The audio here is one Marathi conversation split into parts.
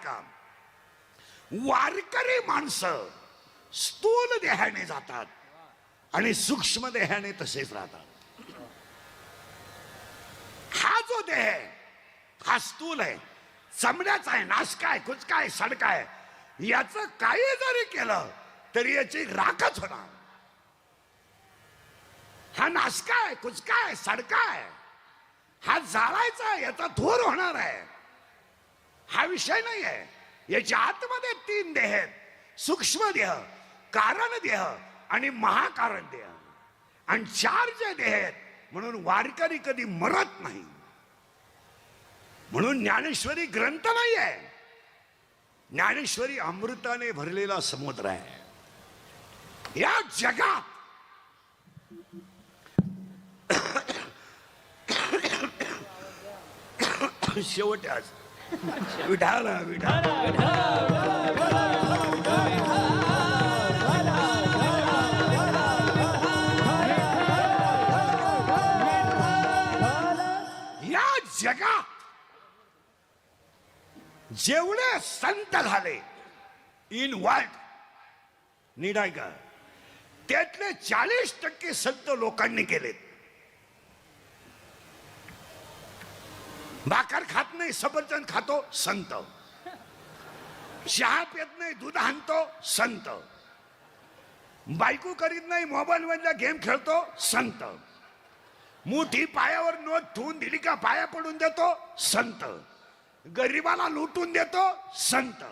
का? वारकरी माणसं स्थूल देहाने जातात आणि सूक्ष्म देहाने तसेच राहतात. हा जो देह आहे हा स्थूल आहे, चमड्याचा आहे, नाशका आहे, कुचका आहे, सडका आहे. याचं काही जरी केलं तरी याची राखच होणार. हा नाशका आहे, कुचका आहे, सडका आहे, हा जाळायचा आहे, याचा धूर होणार आहे. हा विषय नाही आहे. याच्या आतमध्ये 3 देह आहेत, सूक्ष्म देह, कारण देह आणि महाकारण देह. आणि 4 जे देह आहेत म्हणून वारकरी कधी मरत नाही. म्हणून ज्ञानेश्वरी ग्रंथ नाही आहे, ज्ञानेश्वरी अमृताने भरलेला समुद्र आहे. या जगात शेवट आज विठाला या जगात जेवढे संत झाले इन वर्ल्ड, नीड आहे का? त्यातले 40% संत लोकांनी केलेत. भाकर खात नाही, सफरचंद खातो संत. चहा पित नाही, दूध आणतो संत. बायको करीत नाही, मोबाईल मधला गेम खेळतो संत. मुठी पायावर नोट ठेवून दिली का पाया पडून देतो संत. गरीबाला लुटून देतो संत.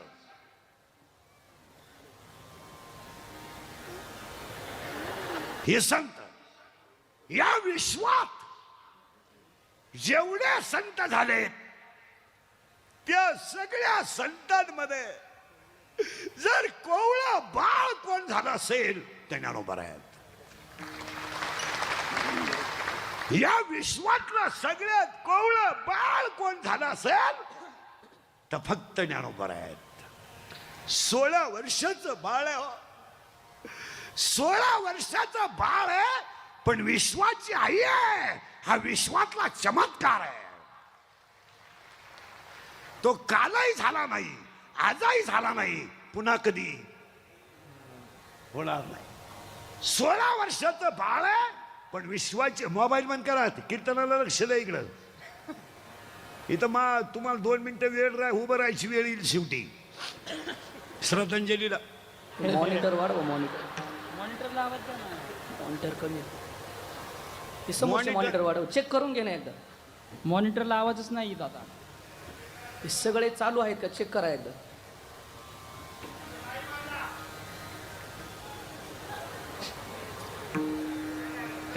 हे संत. या विश्वात जेवढे संत झाले त्या सगळ्या संतांमध्ये जर कोवळा बाळ कोण झाला असेल ते ज्ञानोबा आहेत. या विश्वातलं सगळ्यात कोवळं बाळ कोण झालं असेल तर फक्त ज्ञानोबा आहेत. 16 वर्षाचं बाळ आहे, 16 वर्षाचं बाळ आहे, पण विश्वाची आई आहे. हा विश्वातला चमत्कार आहे. तो कालही झाला नाही, आजही झाला नाही, पुन्हा कधी होणार नाही. 16 वर्षाचं बाळ आहे, पण विश्वाचे. मोबाईल बंद करा, कीर्तनाला लक्ष द्या इकडं. इथं तुम्हाला 2 मिनिटं वेळ उभं राहायची वेळ येईल शेवटी. श्रद्धांजलीला मॉनिटर वाढव. मॉनिटरला आवाज द्या ना. मॉनिटर कमी मॉनिटर वाढव. चेक करून घे ना एकदा. मॉनिटरला आवाजच नाही येत आता. हे सगळे चालू आहेत का चेक करा एकदा.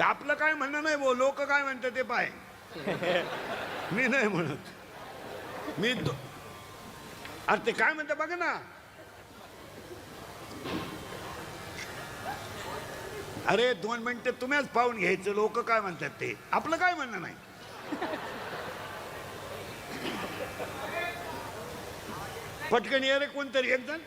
आपलं काय म्हणणं नाही भाऊ, लोक काय म्हणतात ते पाय. मी नाही म्हणत. मी अरे ते काय म्हणतात बघा ना. अरे 2 मिनिटं तुम्हीच पाहून घ्यायचं लोक काय म्हणतात ते. आपलं काय म्हणणं नाही. पटकन ये रे कोणतरी एकजण.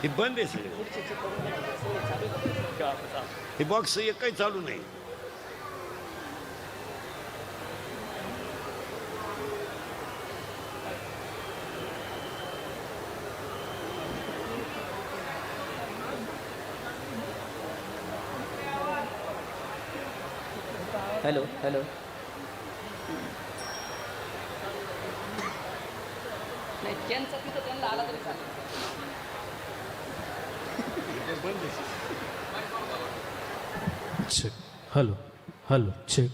हे बंद आहे सगळे. हे बॉक्स एकही चालू नाही. Hello hello. नाही त्यांचा तिथं त्यांना आला तरी चालेल. चेक. Hello hello check.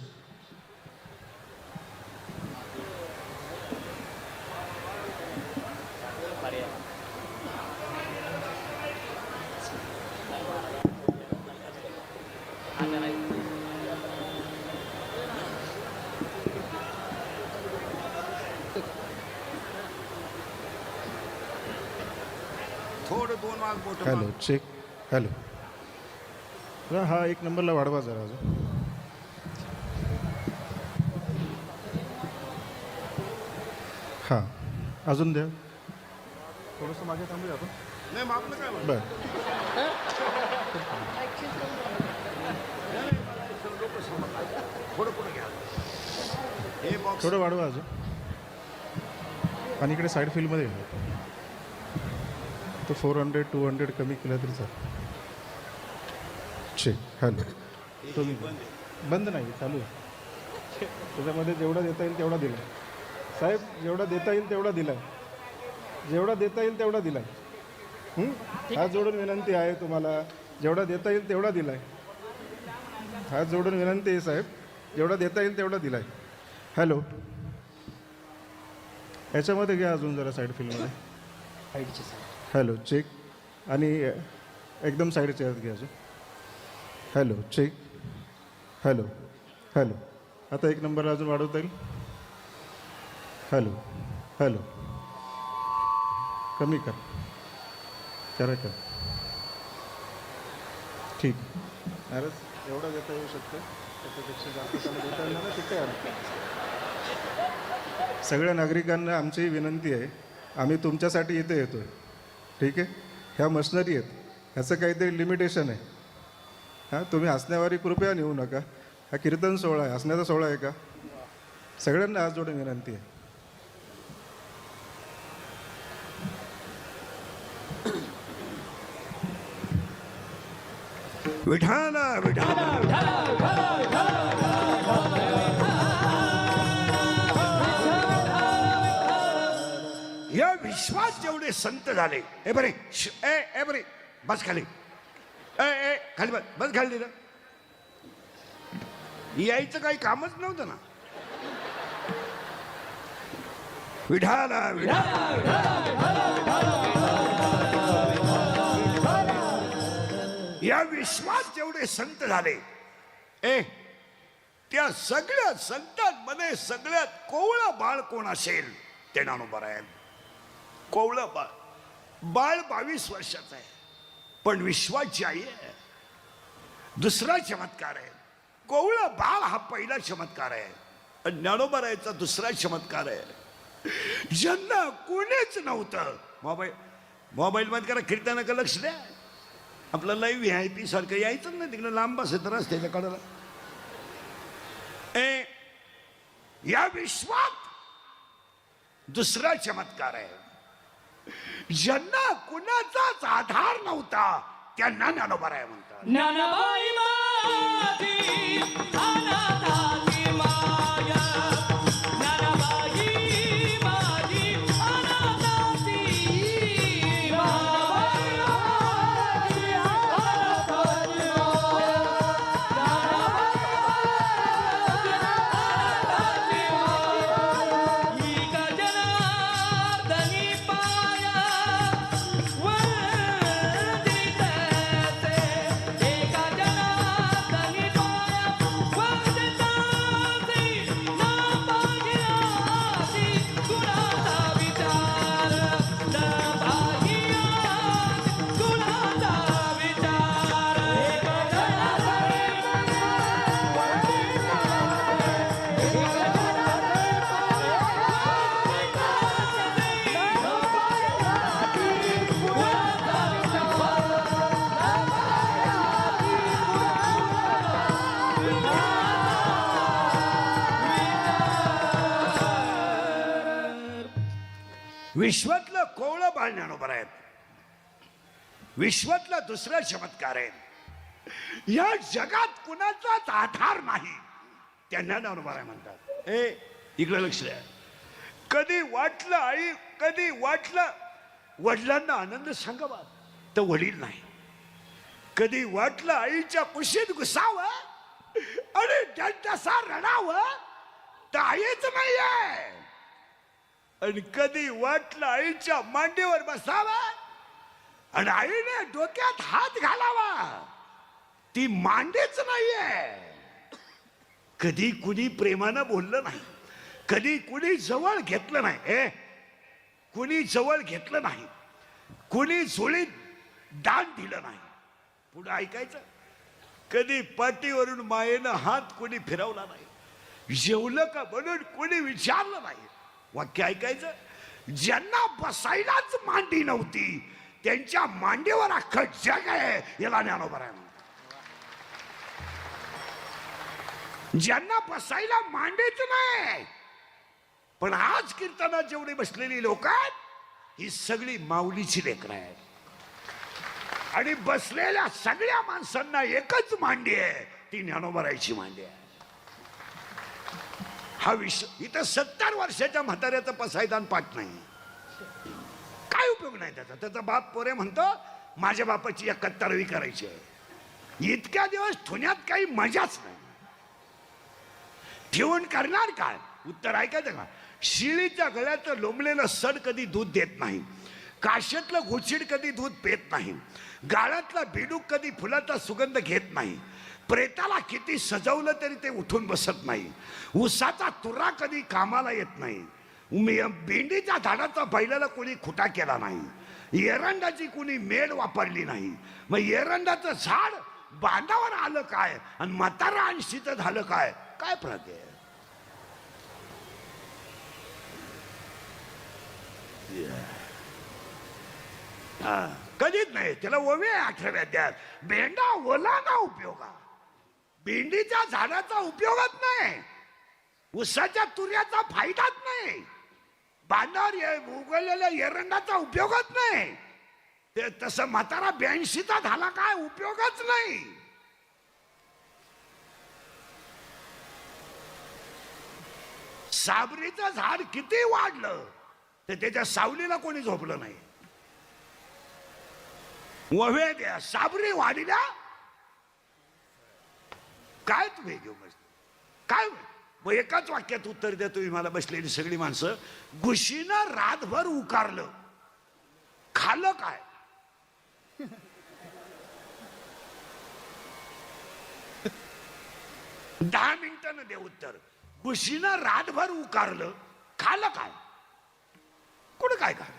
थोडं 2 मार्क मोठं. Hello check. हॅलो. हा 1 नंबरला वाढवा जरा अजून. हां अजून द्या. थोडंसं मागे थांबूया आपण. नाही मग आपलं काय म्हणणं. बरं थोडं वाढवा अजून. आणि इकडे साईड फील्डमध्ये तो 400 200 कमी केला तरी चालेल. छे हॅलो. तुम्ही बंद नाही चालू आहे. त्याच्यामध्ये जेवढा देता येईल तेवढा दिला साहेब. जेवढा देता येईल तेवढा दिला जेवढा देता येईल तेवढा दिला हात जोडून विनंती आहे तुम्हाला. जेवढा देता येईल तेवढा दिला हात जोडून विनंती आहे साहेब. जेवढा देता येईल तेवढा दिला हॅलो. याच्यामध्ये घ्या अजून जरा साईड फील्डमध्ये. साईडची साईड. Hello check. आणि एकदम साईडच्या यात घ्या अजून. Hello check. Hello hello. आता एक नंबर अजून वाढवता येईल. Hello hello. कमी कर. करा कर. ठीक. अरे एवढं देता येऊ शकतं. त्याच्यापेक्षा जास्त त्याला देता येणार ना ठीक आहे. सगळ्या नागरिकांना आमची विनंती आहे. आम्ही तुमच्यासाठी इथे येतो आहे. ठीक आहे. ह्या मशिनरी आहेत. ह्याचं काहीतरी लिमिटेशन आहे. हां तुम्ही हसण्यावारी कृपया नेऊ नका. हा कीर्तन सोहळा आहे. हसण्याचा सोहळा आहे का? सगळ्यांना हात जोडून विनंती आहे. विठाल विठाल. या विश्वात जेवढे संत झाले ए बरे ए बरे बस खाली. ए खाली बस बस खाली दिलं. यायचं काही कामच नव्हतं ना. विठाल विठाल. या विश्वात जेवढे संत झाले त्या सगळ्या संतांमध्ये सगळ्यात कोवळं बाळ कोण असेल ते ज्ञानोबा. कोवळं बाळ 22 वर्षाचं आहे. पण विश्वाची आई आहे. दुसरा चमत्कार आहे. कोवळं बाळ हा पहिला चमत्कार आहे. ज्ञानोबा दुसरा चमत्कार आहे. ज्यांना कोणीच नव्हतं. मोबाईल मध्ये करा कीर्तनाकडे लक्ष द्या. आपलं लाईव्ह VIP सारखं यायचं ना तिकडे लांब असेल तर रस्त्याच्या कडेला. या विश्वात दुसरा चमत्कार आहे. ज्यांना कुणाचाच आधार नव्हता त्यांना ज्ञानोबा म्हणतात. ज्ञानबाई माझी अनाथाची माया. ज्ञानबाई माझी अनाथाची विश्वातलं कोवळं बाळ ज्ञानोबा आहेत. विश्वातला दुसरा चमत्कार आहे. या जगात कुणाचाच आधार नाही त्यांना ज्ञानोबा म्हणतात. इकडे लक्ष द्या. कधी वाटलं वडिलांना आनंद सांगावा तर वडील नाही. कधी वाटलं आईच्या कुशीत घुसावं आणि त्यांच्यासा रडावं तर आईच नाहीये. आणि कधी वाटलं आईच्या मांडीवर बसावं आणि आईने डोक्यात हात घालावा ती मांडीच नाहीये. कधी कुणी प्रेमानं बोललं नाही. कधी कुणी जवळ घेतलं नाही. कुणी जवळ घेतलं नाही. कुणी झोळीत दान दिलं नाही. पुढे ऐकायचं. कधी पाठीवरून मायेनं हात कुणी फिरवला नाही. जेवलं का म्हणून कुणी विचारलं नाही. वाक्य ऐकायचं. ज्यांना बसायलाच मांडी नव्हती त्यांच्या मांडीवर अख्खं जग आहे याला ज्ञानोबा म्हणतात. ज्यांना बसायला मांडीच नाही पण आज कीर्तनात जेवढी बसलेली लोक आहेत ही सगळी माऊलीची लेकरं आहेत. आणि बसलेल्या सगळ्या माणसांना एकच मांडी आहे, ती ज्ञानोबारायची मांडी आहे. हा विषय इथं 70 वर्षाच्या म्हाताऱ्याचं पसायदान पाठ नाही. काय उपयोग नाही त्याचा. त्याचा बाप पोरे म्हणतो माझ्या बापाची 71वी करायची आहे. इतक्या दिवस ठुण्यात काही मजाच नाही. ठेवून करणार काय? उत्तर ऐकायचं का? शिळीच्या गळ्याचं लोंबलेलं सड कधी दूध देत नाही. काशेतलं घुशीड कधी दूध पेत नाही. गाळ्यातला बिडूक कधी फुलाचा सुगंध घेत नाही. प्रेताला किती सजवलं तरी ते उठून बसत नाही. उसाचा तुरा कधी कामाला येत नाही. भेंडीच्या झाडाचा बैलाला कोणी खुटा केला नाही. एरंडाची कोणी मेड वापरली नाही. मग एरंडाचं झाड बांधावर आलं काय आणि म्हातारा 80चं झालं काय? काय फरक आहे? कधीच नाही. त्याला ओवे 18व्या द्यात. भेंडा ओला ना उपयोगा. भेंडीच्या झाडाचा उपयोगच नाही. उसाच्या तुऱ्याचा फायदाच नाही. बांधावर उगवलेल्या एरंडाचा उपयोगच नाही. ते तसं म्हातारा 82चा झाला काय? उपयोगच नाही. साबरीचं झाड किती वाढलं तर त्याच्या सावलीला कोणी झोपलं नाही. ववे द्या साबरी वाढीला काय तुम्ही घेऊ काय? मग एकाच वाक्यात उत्तर द्या तुम्ही मला बसलेली सगळी माणसं. घुशीनं रातभर उकारलं, खाल्लं काय? दहा मिनिटानं दे उत्तर. घुशीनं रातभर उकारलं, खाल्लं काय? कुठं काय खाल्लं?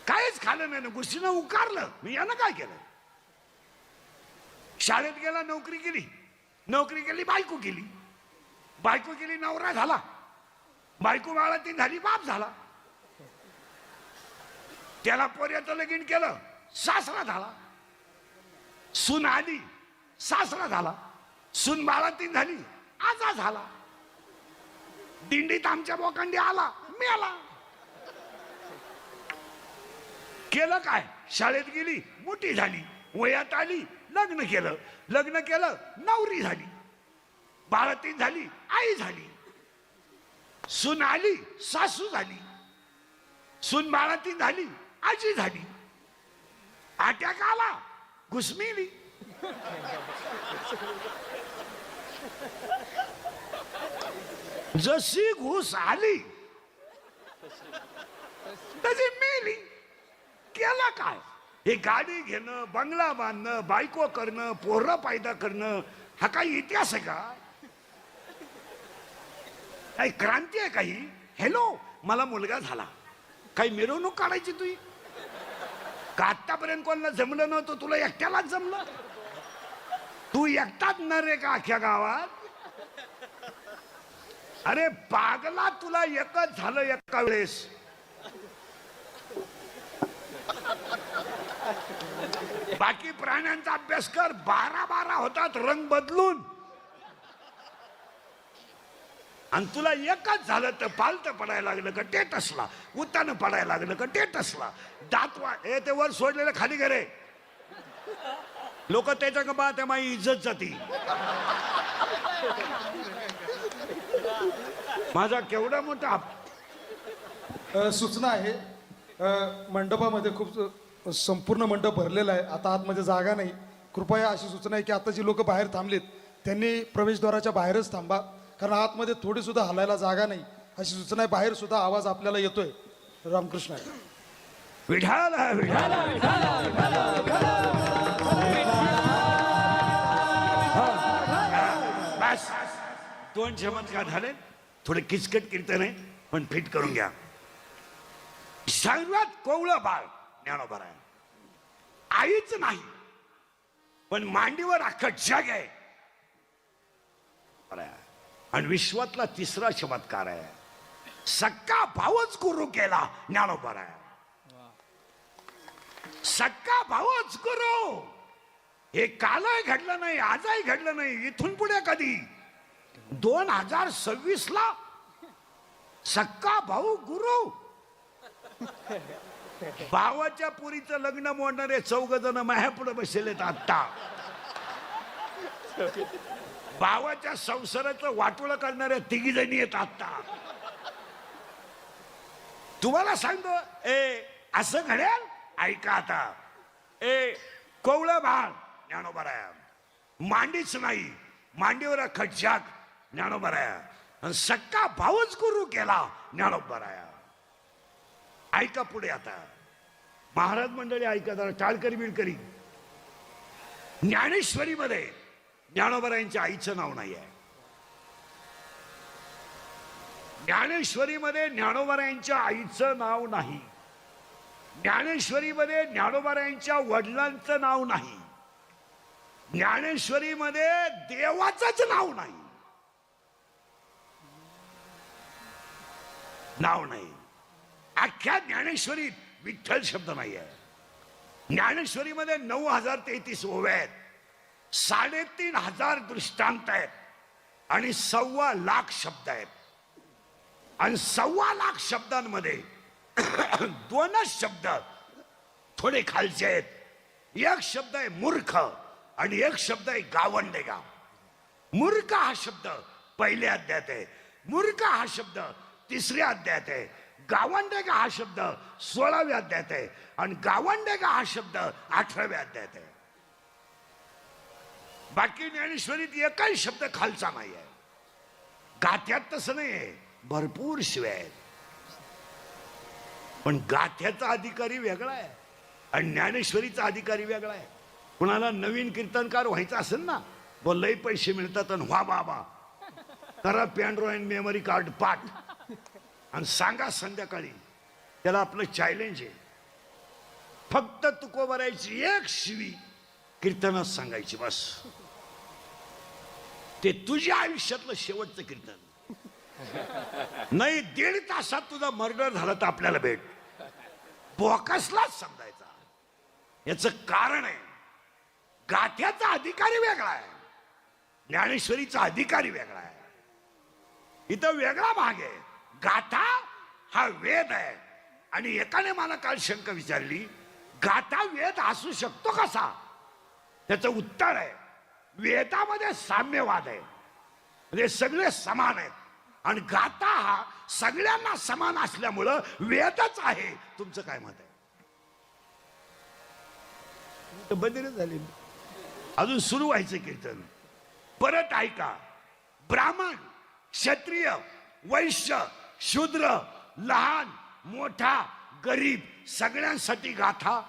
काहीच खाल्लं नाही ना. घुशीनं उकारलं, मी यानं काय केलं? शाळेत गेला, नोकरी केली, नोकरी केली, बायको केली, बायको केली, नवरा झाला, बायको बाळातीन झाली, बाप झाला, त्याला पोऱ्याचं लगीन केलं, सासरा झाला, सून आली, सासरा झाला, सून बाळातीन झाली, आजा झाला, दिंडीत आमच्या बोकांडी आला, मेला. केलं काय? शाळेत गेली, मोठी झाली, वयात आली, लग्न केलं, लग्न केलं, नवरी झाली, बाळातीन झाली, आई झाली, सून आली, सासू झाली, सून बाळातीन झाली, आजी झाली, अटॅक आला, घुसमिली. जशी घुस आली तशी मेली. केलं काय? हे गाडी घेणं, बंगला बांधणं, बायको करणं, पोरं पैदा करणं, हा काही इतिहास आहे का? काही क्रांती आहे काही? हॅलो, मला मुलगा झाला, काही मिरवणूक काढायची तुझी का? आतापर्यंत कोणाला जमलं नव्हतं, तुला एकट्यालाच जमलं. तू एकटाच न रे का अख्ख्या गावात? अरे पागला, तुला एकच झालं एका वेळेस. बाकी प्राण्यांचा अभ्यास कर, 12 होतात रंग बदलून, आणि तुला एकच झालं तर पालतं पडायला लागलं का टेटसला, उतानं पडायला लागलं का टेटसला, दात ते वर सोडलेलं खाली घरे लोक त्याच्या का बा त्या माझी इज्जत जाती. माझा केवढा मोठा सूचना आहे. मंडपामध्ये खूप संपूर्ण मंडप भरलेला आहे. आता आतमध्ये जागा नाही. कृपया अशी सूचना आहे की आता जी लोक बाहेर थांबलेत त्यांनी प्रवेशद्वाराच्या बाहेरच थांबा, कारण आतमध्ये थोडी सुद्धा हलायला जागा नाही. अशी सूचना आहे. बाहेर सुद्धा आवाज आपल्याला येतोय. रामकृष्ण आहे. विठाल बस 2 चमत्कार झाले. थोडे किचकट कीर्तन आहे पण फिट करून घ्या. सर्वात कोवळं बाळ ज्ञानोबा आहे. आईच नाही पण मांडीवर अख्खं जग आहे. आणि विश्वातला 3रा चमत्कार आहे. सक्का भावच गुरु केला ज्ञानोबा आहे. सक्का भावच गुरु. हे कालही घडलं नाही, आजही घडलं नाही, इथून पुढे कधी. 2026 ला सक्का भाऊ गुरु. भावाच्या पुरीचं लग्न मोडणारे 4 जण माझ्या पुढे बसलेत आता. भावाच्या संसाराचं वाटोळं करणाऱ्या 3 जणी आहेत आता. तुम्हाला सांगतो असं घडेल. ऐका आता. कोवळं बाळ ज्ञानोबराया, मांडीच नाही मांडीवर खटशाक ज्ञानोबराया, आणि सक्का भाऊच गुरु केला ज्ञानोबराया. ऐका पुढे आता. महाराज मंडळी ऐका जरा, टाळकरी बिळकरी. ज्ञानेश्वरीमध्ये ज्ञानोबरायांच्या आईचं नाव नाही आहे. ज्ञानेश्वरीमध्ये ज्ञानोबरायांच्या आईचं नाव नाही. ज्ञानेश्वरीमध्ये ज्ञानोबरायांच्या वडिलांचं नाव नाही. ज्ञानेश्वरीमध्ये देवाचंच नाव नाही. नाव नाही. अख्ख्या ज्ञानेश्वरीत विठ्ठल शब्द नाही आहे. ज्ञानेश्वरीमध्ये 9033 ओव्या आहेत, 3500 दृष्टांत आहेत आणि 1.25 लाख शब्द आहेत. आणि 1.25 लाख शब्दांमध्ये 2च शब्द थोडे खालचे आहेत. एक शब्द आहे मूर्ख आणि एक शब्द आहे गावंडेगा. मूर्ख हा शब्द 1ल्या अध्यायात आहे. मूर्ख हा शब्द 3ऱ्या अध्यायात आहे. गावंडेगा हा शब्द 16व्या अध्यायात आहे आणि गावंडेगा हा शब्द 18व्या अध्यायात आहे. बाकी ज्ञानेश्वरीत एकही शब्द खालचा नाही आहे. गाथ्यात तसं नाही आहे, भरपूर शिव्या आहेत. पण गाथ्याचा अधिकारी वेगळा आहे आणि ज्ञानेश्वरीचा अधिकारी वेगळा आहे. कुणाला नवीन कीर्तनकार व्हायचं असेल ना, लई पैसे मिळतात आणि व्हा बाबा करा पॅन्ड्रॉइड मेमरी कार्ड पाठ आणि सांगा संध्याकाळी. त्याला आपलं चॅलेंज आहे. फक्त तुकोबरायची एक शिवी कीर्तनात सांगायची बस. ते तुझ्या आयुष्यातलं शेवटचं कीर्तन. नाही 1.5 तासात तुझा मर्डर झाला तर आपल्याला भेट बोकसलाच समजायचा. याच कारण आहे गाथ्याचा अधिकारी वेगळा आहे, ज्ञानेश्वरीचा अधिकारी वेगळा आहे. इथं वेगळा भाग आहे. गाथा हा वेद आहे. आणि एकाने मला काल शंका विचारली, गाथा वेद असू शकतो कसा? त्याचं उत्तर आहे वेदामध्ये साम्यवाद आहे, म्हणजे सगळे समान आहेत आणि गाथा हा सगळ्यांना समान असल्यामुळं वेदच आहे. तुमचं काय मत आहे? बंदिर झाले. अजून सुरू व्हायचं कीर्तन. परत ऐका. ब्राह्मण, क्षत्रिय, वैश्य, शूद्र, लहान मोठा, गरीब सगळ्यांसाठी गाथा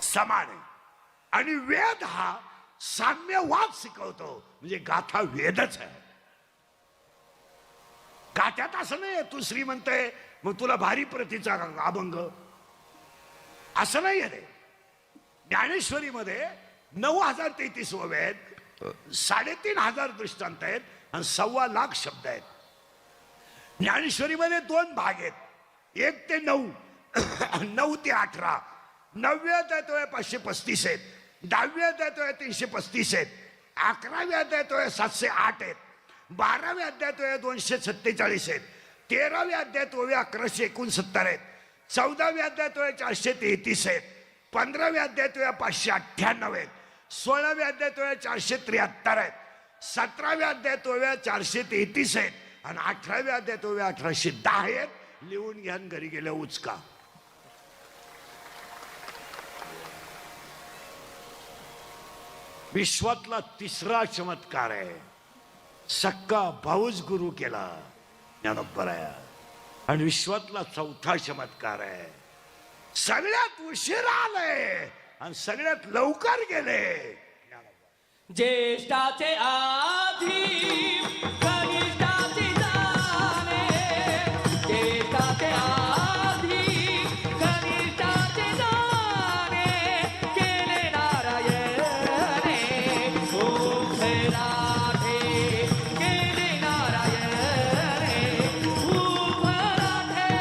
समान आहे. आणि वेद हा साम्यवाद शिकवतो, म्हणजे गाथा वेदच आहे. गाथ्यात असं नाही तू श्रीमंत आहे मग तुला भारी प्रतीचा अभंग असं नाही आहे. ज्ञानेश्वरीमध्ये 9033 ओव्या आहेत, 3500 दृष्टांत आहेत आणि 1.25 लाख शब्द आहेत. ज्ञानेश्वरीमध्ये 2 भाग आहेत, 1 ते 9 9 ते 18. 9व्या अध्यायात 535 आहेत, 10व्या अध्यायात 335 आहेत, 11व्या अध्यायात 708 आहेत, 12व्या अध्यायात 247 आहेत, 13व्या अध्यायात 1169 आहेत, 14व्या अध्यायात 433 आहेत, 15व्या अध्यायात 598 आहेत, 16व्या अध्यायात 473 आहेत, 17व्या अध्यायात 433 आहेत आणि 18व्या अध्यायात 1810 आहेत. लिहून घ्या घरी गेल्या उचका. विश्वातला 3रा चमत्कार आहे. सक्का भाऊच गुरु केला ज्ञानोबराया. आणि विश्वातला 4था चमत्कार आहे. सगळ्यात उशिरा आले आणि सगळ्यात लवकर गेले. ज्येष्ठाचे आधी कनिष्ठाचे जाणे, ज्येष्ठाचे आधी कनिष्ठाचे जाणे, केले नारायणे खूप राधे, केले नारायणे खूप राधे.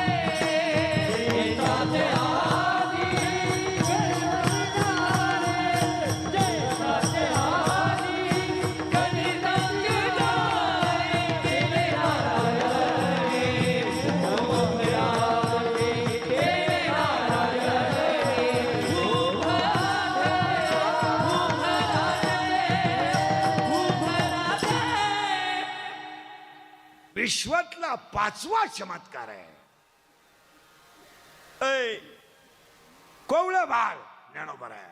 ज्येष्ठाचे आधी कनिष्ठाचे जाणे, ज्येष्ठाचे आधी कनिष्ठाचे विश्वातला 5वा चमत्कार आहे. ऐ, कोवळं बाळ ज्ञानोबा आहे.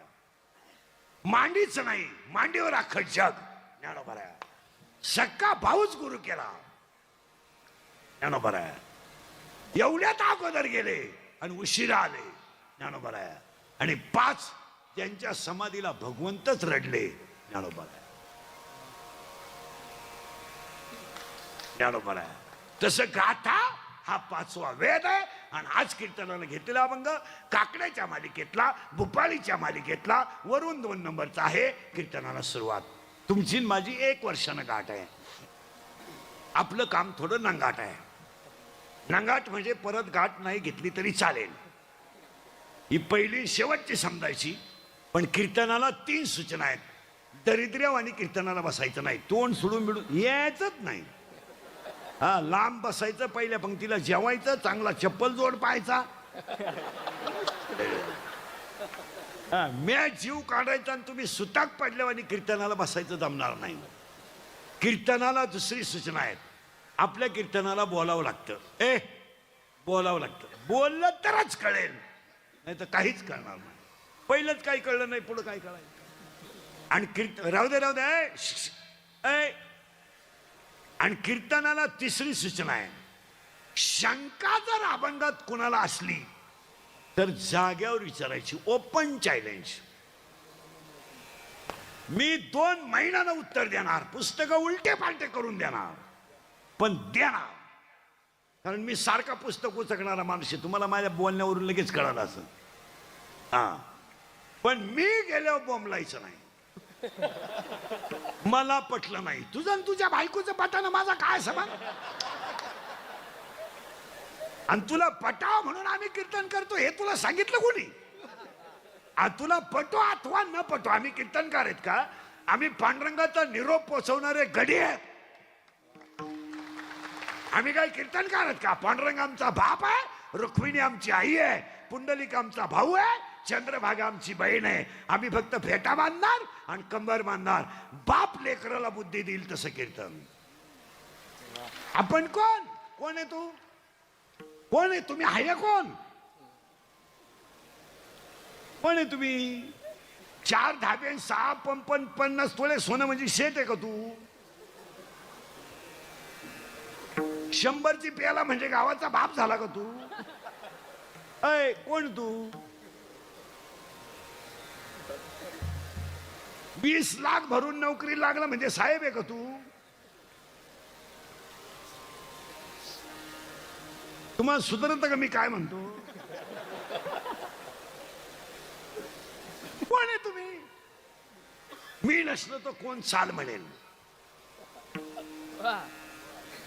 मांडीच नाही, मांडीवर अख्खं जग ज्ञानोबा आहे. सक्का भाऊच गुरु केला ज्ञानोबा आहे. एवढ्यात अगोदर गेले आणि उशिरा आले ज्ञानोबा आहे. आणि 5 त्यांच्या समाधीला भगवंतच रडले ज्ञानोबा आहे. ज्ञानोबा आहे. तसं गाथा हा 5वा वेद आहे. आणि आज कीर्तनाला घेतलेला अभंग काकड्याच्या मालिकेतला, भुपाळीच्या मालिकेतला वरून 2 नंबरचा आहे. कीर्तनाला सुरुवात तुमची माझी 1 वर्षानं गाठ आहे. आपलं काम थोडं नंगाट आहे. नंगाट म्हणजे परत गाठ नाही घेतली तरी चालेल. ही पहिली शेवटची समजायची. पण कीर्तनाला 3 सूचना आहेत. दरिद्र्यवानी कीर्तनाला बसायचं नाही. तोंड सोडून बिडून यायचंच नाही. हा, लांब बसायचं, पहिल्या पंक्तीला जेवायचं, चांगला चप्पल जोड पाहायचा, मॅच जीव काढायचा. आणि तुम्ही सुताक पडल्यावानी कीर्तनाला बसायचं जमणार नाही. कीर्तनाला दुसरी सूचना आहेत. आपल्या कीर्तनाला बोलावं लागतं. बोलावं लागतं. बोललं तरच कळेल, नाही तर काहीच कळणार नाही. पहिलंच काही कळलं नाही, पुढं काय कळायचं. आणि राहू दे. आणि कीर्तनाला तिसरी सूचना आहे. शंका जर अभंगात कुणाला असली तर जाग्यावर विचारायची. Open challenge. मी 2 महिन्यानं उत्तर देणार. पुस्तकं उलटे पालटे करून देणार, पण देणार. कारण मी सारखा पुस्तक उचकणारा माणूस आहे. तुम्हाला माझ्या बोलण्यावरून लगेच कळालं असं. हा, पण मी गेल्यावर बोंबलायचं नाही. मला पटलं नाही. तुझं आणि तुझ्या बायकोचं पटानं माझा काय संबंध. आणि तुला पटाव म्हणून आम्ही कीर्तन करतो हे तुला सांगितलं कोणी. तुला पटो अथवा न पटो, आम्ही कीर्तनकार आहेत का? आम्ही पांडुरंगाचा निरोप पोचवणारे गडी आहेत. आम्ही काय कीर्तनकार आहेत का? पांडुरंग आमचा बाप आहे, रुक्मिणी आमची आई आहे, पुंडलिक आमचा भाऊ आहे, चंद्रभागा आमची बहीण आहे. आम्ही फक्त फेटा बांधणार आणि कंबर बांधणार. बाप लेकराला बुद्धी देईल तसं कीर्तन. आपण कोण? कोण आहे तू? कोण आहे तुम्ही? आहे कोण? कोण आहे तुम्ही? 4 धाबे, 6 पंप, 50 तोळे सोनं म्हणजे शेत आहे का तू? 100ची प्याला म्हणजे गावाचा बाप झाला का तू? ऐ, कोण तू? 20 लाख भरून नोकरी लागला म्हणजे साहेब आहे का तू? तुम्हाला सुधरत का मी काय म्हणतो? कोण आहे तुम्ही? मी नसलो तो कोण चाल म्हणेल?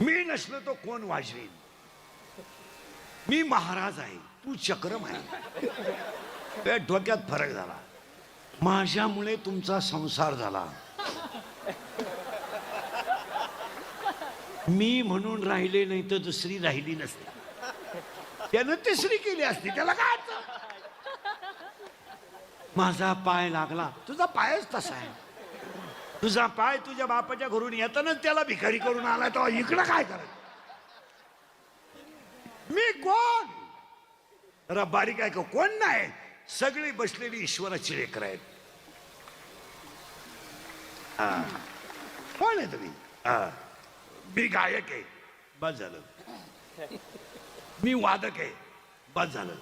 मी नसलो तो कोण वाजवेल? मी महाराज आहे, तू चक्रम आहे. डोक्यात फरक झाला. माझ्यामुळे तुमचा संसार झाला. मी म्हणून राहिले नाही तर दुसरी राहिली नसती. त्यानं तिसरी केली असती. त्याला काय अर्थ? माझा पाय लागला. तुझा पायच तसा आहे. तुझा पाय तुझ्या बापाच्या घरून येतानाच त्याला भिकारी करून आला, तो इकडं काय करत? मी कोण? जरा बारीक आहे का? कोण नाही. सगळी बसलेली ईश्वराची लेकर आहेत. कोण आहे तुम्ही? मी गायक आहे, बस झालं. मी वादक आहे, बस झालं.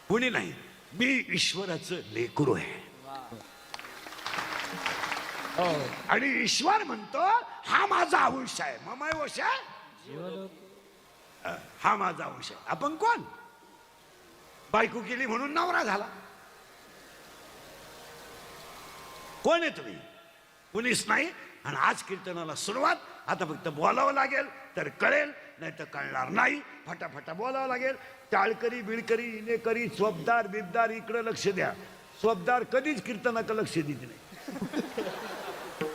कोणी नाही. मी ईश्वराचं लेकरू आहे. आणि ईश्वर म्हणतो हा माझा अंश आहे. ममाय वश आहे, हा माझा अंश आहे. आपण कोण? बायको केली म्हणून नवरा झाला. कोण आहे तुम्ही? कुणीच नाही. आणि आज कीर्तनाला सुरुवात. आता फक्त बोलावं लागेल तर कळेल, नाही तर कळणार नाही. फटाफटा बोलावं लागेल. टाळकरी, बिळकरी, इनेकरी, स्वबदार, बिबदार इकडे लक्ष द्या. स्वबदार कधीच कीर्तनाकडे लक्ष देत नाही.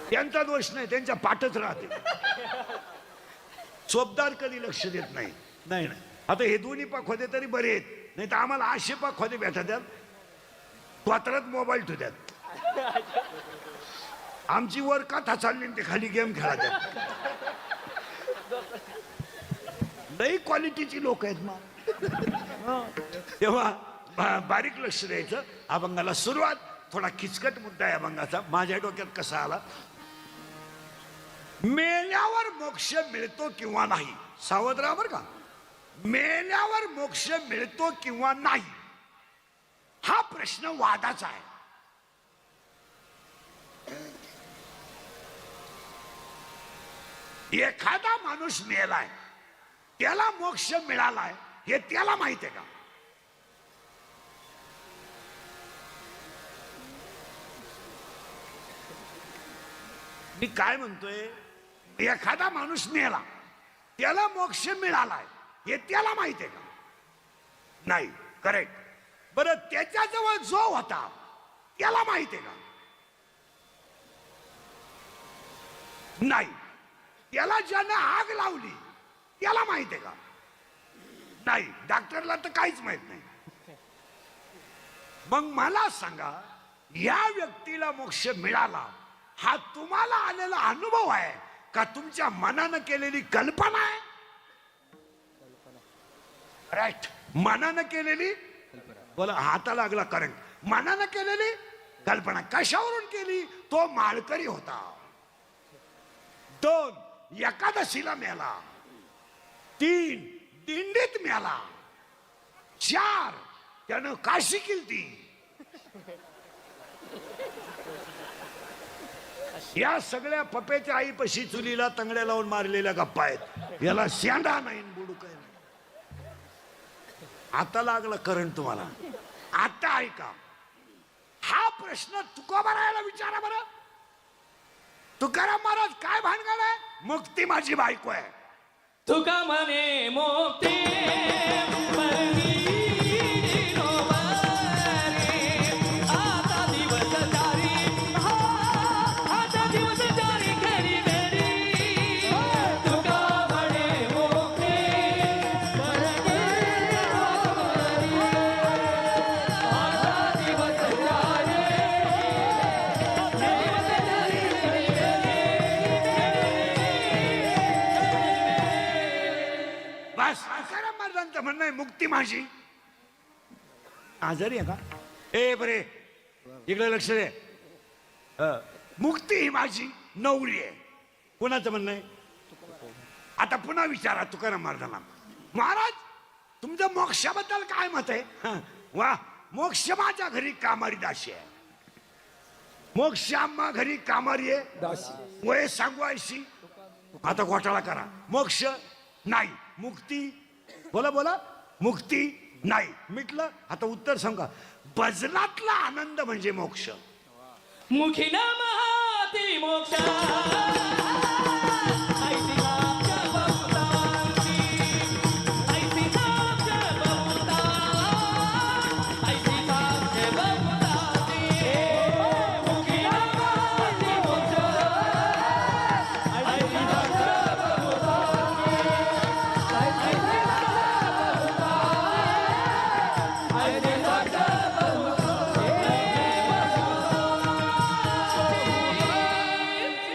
त्यांचा दोष नाही, त्यांच्या पाठच राहते. स्वबदार कधी लक्ष देत नाही. नाही नाही. आता हे दोन्ही पाखोदे तरी बरे आहेत, नाही तर आम्हाला 800 पाखोदे भेटतात. त्वात्रात मोबाईल ठेवतात. आमची वर कथा चालली ते खाली गेम खेळतात. लई क्वालिटीची लोक आहेत मग. तेव्हा बारीक लक्ष द्यायचं. अभंगाला सुरुवात. थोडा किचकट मुद्दा आहे अभंगाचा. माझ्या डोक्यात कसा आला. मेल्यावर मोक्ष मिळतो किंवा नाही. सावध राहा बरं का. मेल्यावर मोक्ष मिळतो किंवा नाही हा प्रश्न वादाचा आहे. एखादा माणूस मेलाय, त्याला मोक्ष मिळालाय हे त्याला माहित आहे का? मी काय म्हणतोय, एखादा माणूस मेला त्याला मोक्ष मिळालाय हे त्याला माहित आहे का? नाही. करेक्ट. बरं, त्याच्याजवळ जो होता त्याला माहित आहे का? नाही. त्याला ज्यानं आग लावली त्याला माहित आहे का? नाही. डॉक्टरला तर काहीच माहित नाही. मग मला सांगा, या व्यक्तीला मोक्ष मिळाला हा तुम्हाला आलेला अनुभव आहे का तुमच्या मनानं केलेली कल्पना आहे? राईट. मनानं केलेली, बोला, हाता लागला करंट. मनानं केलेली कल्पना. कशावरून केली? तो माळकरी होता. 2 एकादशीला मेला. 3 दिंडीत मेला. 4 त्यानं काशी केली. या सगळ्या पप्याच्या आईपाशी चुलीला तंगड्या लावून मारलेल्या गप्पा आहेत. याला शेंडा नाही, बुडू काय नाही. आता लागला करंट तुम्हाला. आता ऐका, हा प्रश्न तुकोबारायला विचारा बरं. तुकाराम महाराज काय भानगड आहे? मुक्ती माझी बायको आहे. तुका म्हणे मोक्ती मरणी नोवारी. आता दिवस जारी, आता दिवस जारी खरी मेरी. तुका म्हणे मोक्ती मरणी नोवारी. आता दिवस जारी, बस. तुकाराम महाराजांचं म्हणणं आहे मुक्ती माझी. आजारी आहे का? ए बरे, इकडे लक्ष दे. मुक्ती ही माझी नवरी आहे. कोणाचं म्हणणं आहे? आता पुन्हा विचारा तुकाराम महाराजांना, महाराज तुमचं मोक्षाबद्दल काय मत आहे? वा, मोक्ष माझ्या घरी कामारी दाशी आहे. मोक्ष आम्हा घरी कामारी आहे. वय सांगू 80. आता घोटाळा करा. मोक्ष नाही, मुक्ती. बोला बोला. मुक्ती नाही. मिटलं. आता उत्तर सांगा. भजनातला आनंद म्हणजे मोक्ष. मुखी नाम हाती मोक्ष. ऐसी नामच्या बहुतांची, ऐसी नामच्या बहुता, ऐसी नामच्या बहुतांची. मुखी नाम हाती मोक्ष, ऐसी नामच्या बहुतांची, ऐसी नामच्या बहुता, ऐसी नामच्या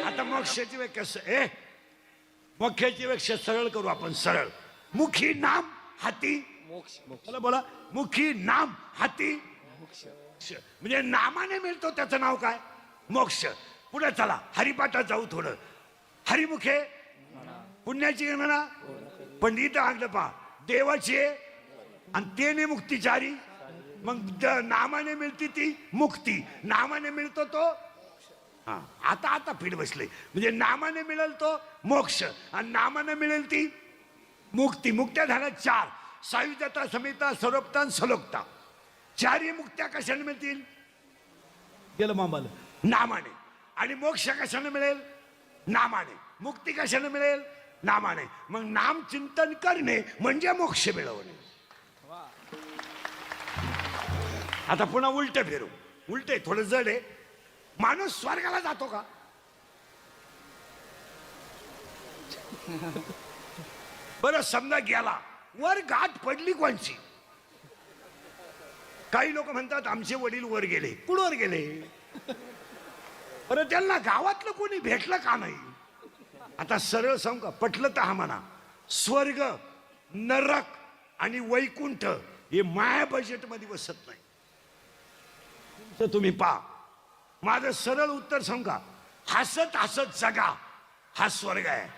आता मोक्षाची व्याख्या मोक्षाची व्याख्या सरळ करू आपण. सरळ. मुखी नाम हाती बोला बोला. मुखी नाम हाती म्हणजे नामाने मिळतो त्याचं नाव काय? मोक्ष. पुढे चला, हरिपाठात जाऊ थोडं. हरिमुखे पुण्याची गणना, पंडित आणलं पा देवाची आहे आणि तेने मुक्तीचारी. मग नामाने मिळती ती मुक्ती. नामाने मिळतो तो. हा, आता आता पीठ बसले. म्हणजे नामाने मिळेल तो मोक्ष आणि नामाने मिळेल ती मुक्ती. मुक्त्या झाल्या 4. सायुज्यता, समिता, सरोपता आणि सलोकता. 4ही मुक्त्या कशाने मिळतील? गेलं मामाला. नामाने. आणि मोक्ष कशाने मिळेल? नामाने. मुक्ती कशाने मिळेल? नामाने. मग नाम चिंतन करणे म्हणजे मोक्ष मिळवणे. आता पुन्हा उलट फिरू. उलटे थोडं जड आहे. माणूस स्वर्गाला जातो का? बरं, समजा गेला, वर गाठ पडली कोणची? काही लोक म्हणतात आमचे वडील वर गेले. कुठवर गेले? बरं, त्यांना गावातलं कोणी भेटलं का नाही? आता सरळ सांगू का, पटलं तर हा म्हणा. स्वर्ग नरक आणि वैकुंठ हे माया बजेट मध्ये बसत नाही. तर तुम्ही पहा, माझं सरळ उत्तर सांगा. हसत हसत जगा हा स्वर्ग आहे,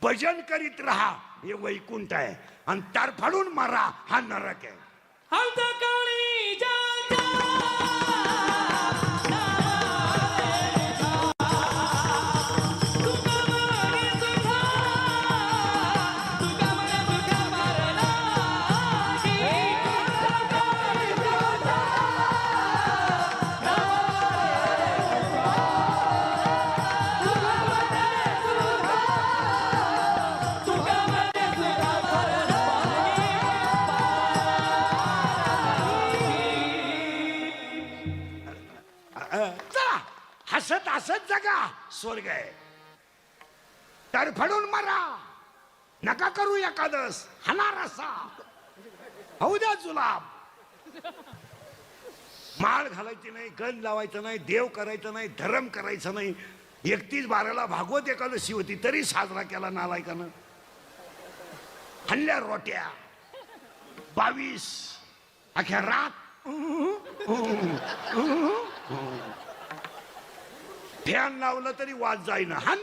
भजन करीत राहा हे वैकुंठ आहे, आणि तरफडून मारा हा नरक आहे. चला, हसत हसत जगा स्वर्ग आहे, तरफडून मारा नका करू एकादस हाणार असा होऊ द्या जुलाब. माळ घालायची नाही, गण लावायचं नाही, देव करायचं नाही, धर्म करायचा नाही. 31/12 भागवत एकादशी होती तरी साजरा केला नालायकानं. हल्ल्या रोट्या 22 अख्या रात फॅन लावलं तरी वाज जाईना. हन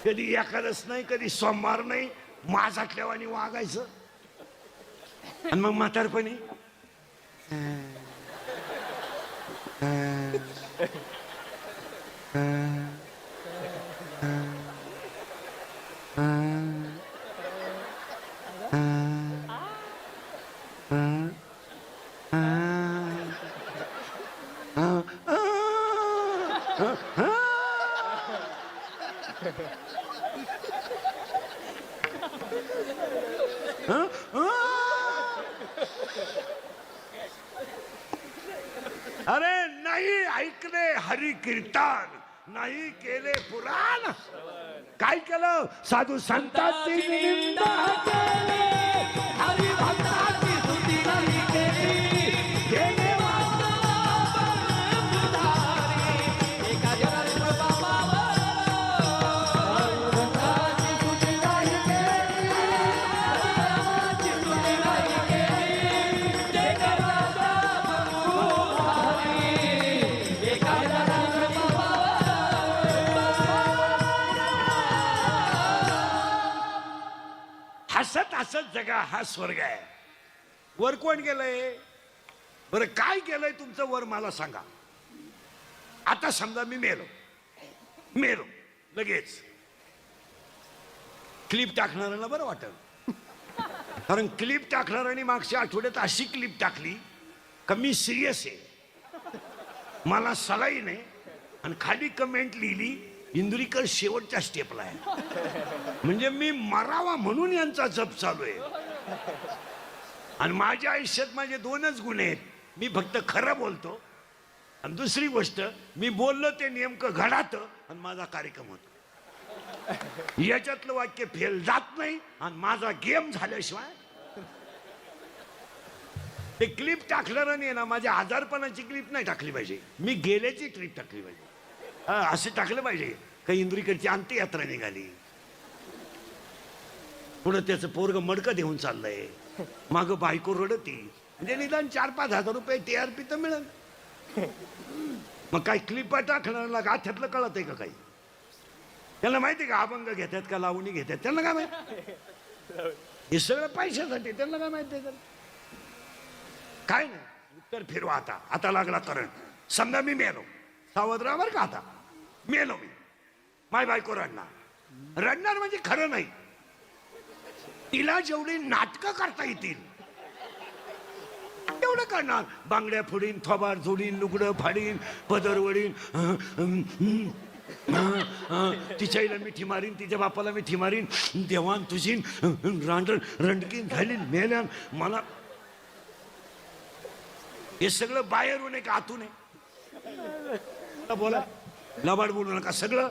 कधी एकादश नाही, कधी सोमवार नाही, माझाटल्यावानी वागायचं. आणि मग म्हातारपणी अरे नाही ऐकले हरी कीर्तन, नाही केले पुराण, काय केलं साधू संतांची निंदा केली, हरी भक्ताची स्तुती नाही केली, गेले हसत हसत जगा हा स्वर्ग आहे. वर कोण गेलंय बरं, काय केलंय तुमचं वर मला सांगा. आता समजा मी मेलो लगेच क्लिप टाकणाऱ्याला बरं वाटत, कारण क्लिप टाकणाऱ्याने मागच्या आठवड्यात अशी क्लिप टाकली का मी सिरियस आहे, मला सलाईन आहे, आणि खाली कमेंट लिहिली इंदुरीकर शेवटच्या स्टेपला आहे. म्हणजे मी मरावा म्हणून यांचा जप चालू आहे. आणि माझ्या आयुष्यात माझे 2च गुण आहेत, मी फक्त खरं बोलतो, आणि दुसरी गोष्ट मी बोललो ते नेमकं घडातं आणि माझा कार्यक्रम होतो. याच्यातलं वाक्य फेल जात नाही, आणि माझा गेम झाल्याशिवाय. ते क्लिप टाकणाऱ्याने ना माझ्या आजारपणाची क्लिप नाही टाकली पाहिजे, मी गेल्याची क्लिप टाकली पाहिजे. असे टाकलं पाहिजे का इंदुरीकडची अंत्ययात्रा निघाली, पुढं त्याचं पोरग मडकं देऊन चाललंय, माग बायको रडती, म्हणजे निदान 4-5 हजार रुपये TRP तर मिळेल. मग काय क्लिपा टाकण्याला गाठ्यातलं कळत आहे का काही? त्यांना माहिती का अभंग घेतात का लावणी घेतात, त्यांना काय माहिती? हे सगळं पैशासाठी, त्यांना काय माहिती? काय नाही, उत्तर फिरवा. आता लागला करंट. समजा मी मेलो, सावध राहा बरं का. आता मेलो मी, माय बायको रडणार म्हणजे खरं नाही. तिला जेवढी नाटकं करता येतील तेवढं करणार. बांगड्या फोडीन, थोबाड जोडीन, लुगडं फाडीन, पदर वडीन, तिच्या आईला मिठी मारीन, तिच्या बापाला मिठी मारीन, देवान तुझीन रंडकीन घालीन, मेल्यान मला. हे सगळं बाहेरून आहे का आतून आहे? बोला, लबाड बोलू नका, सगळं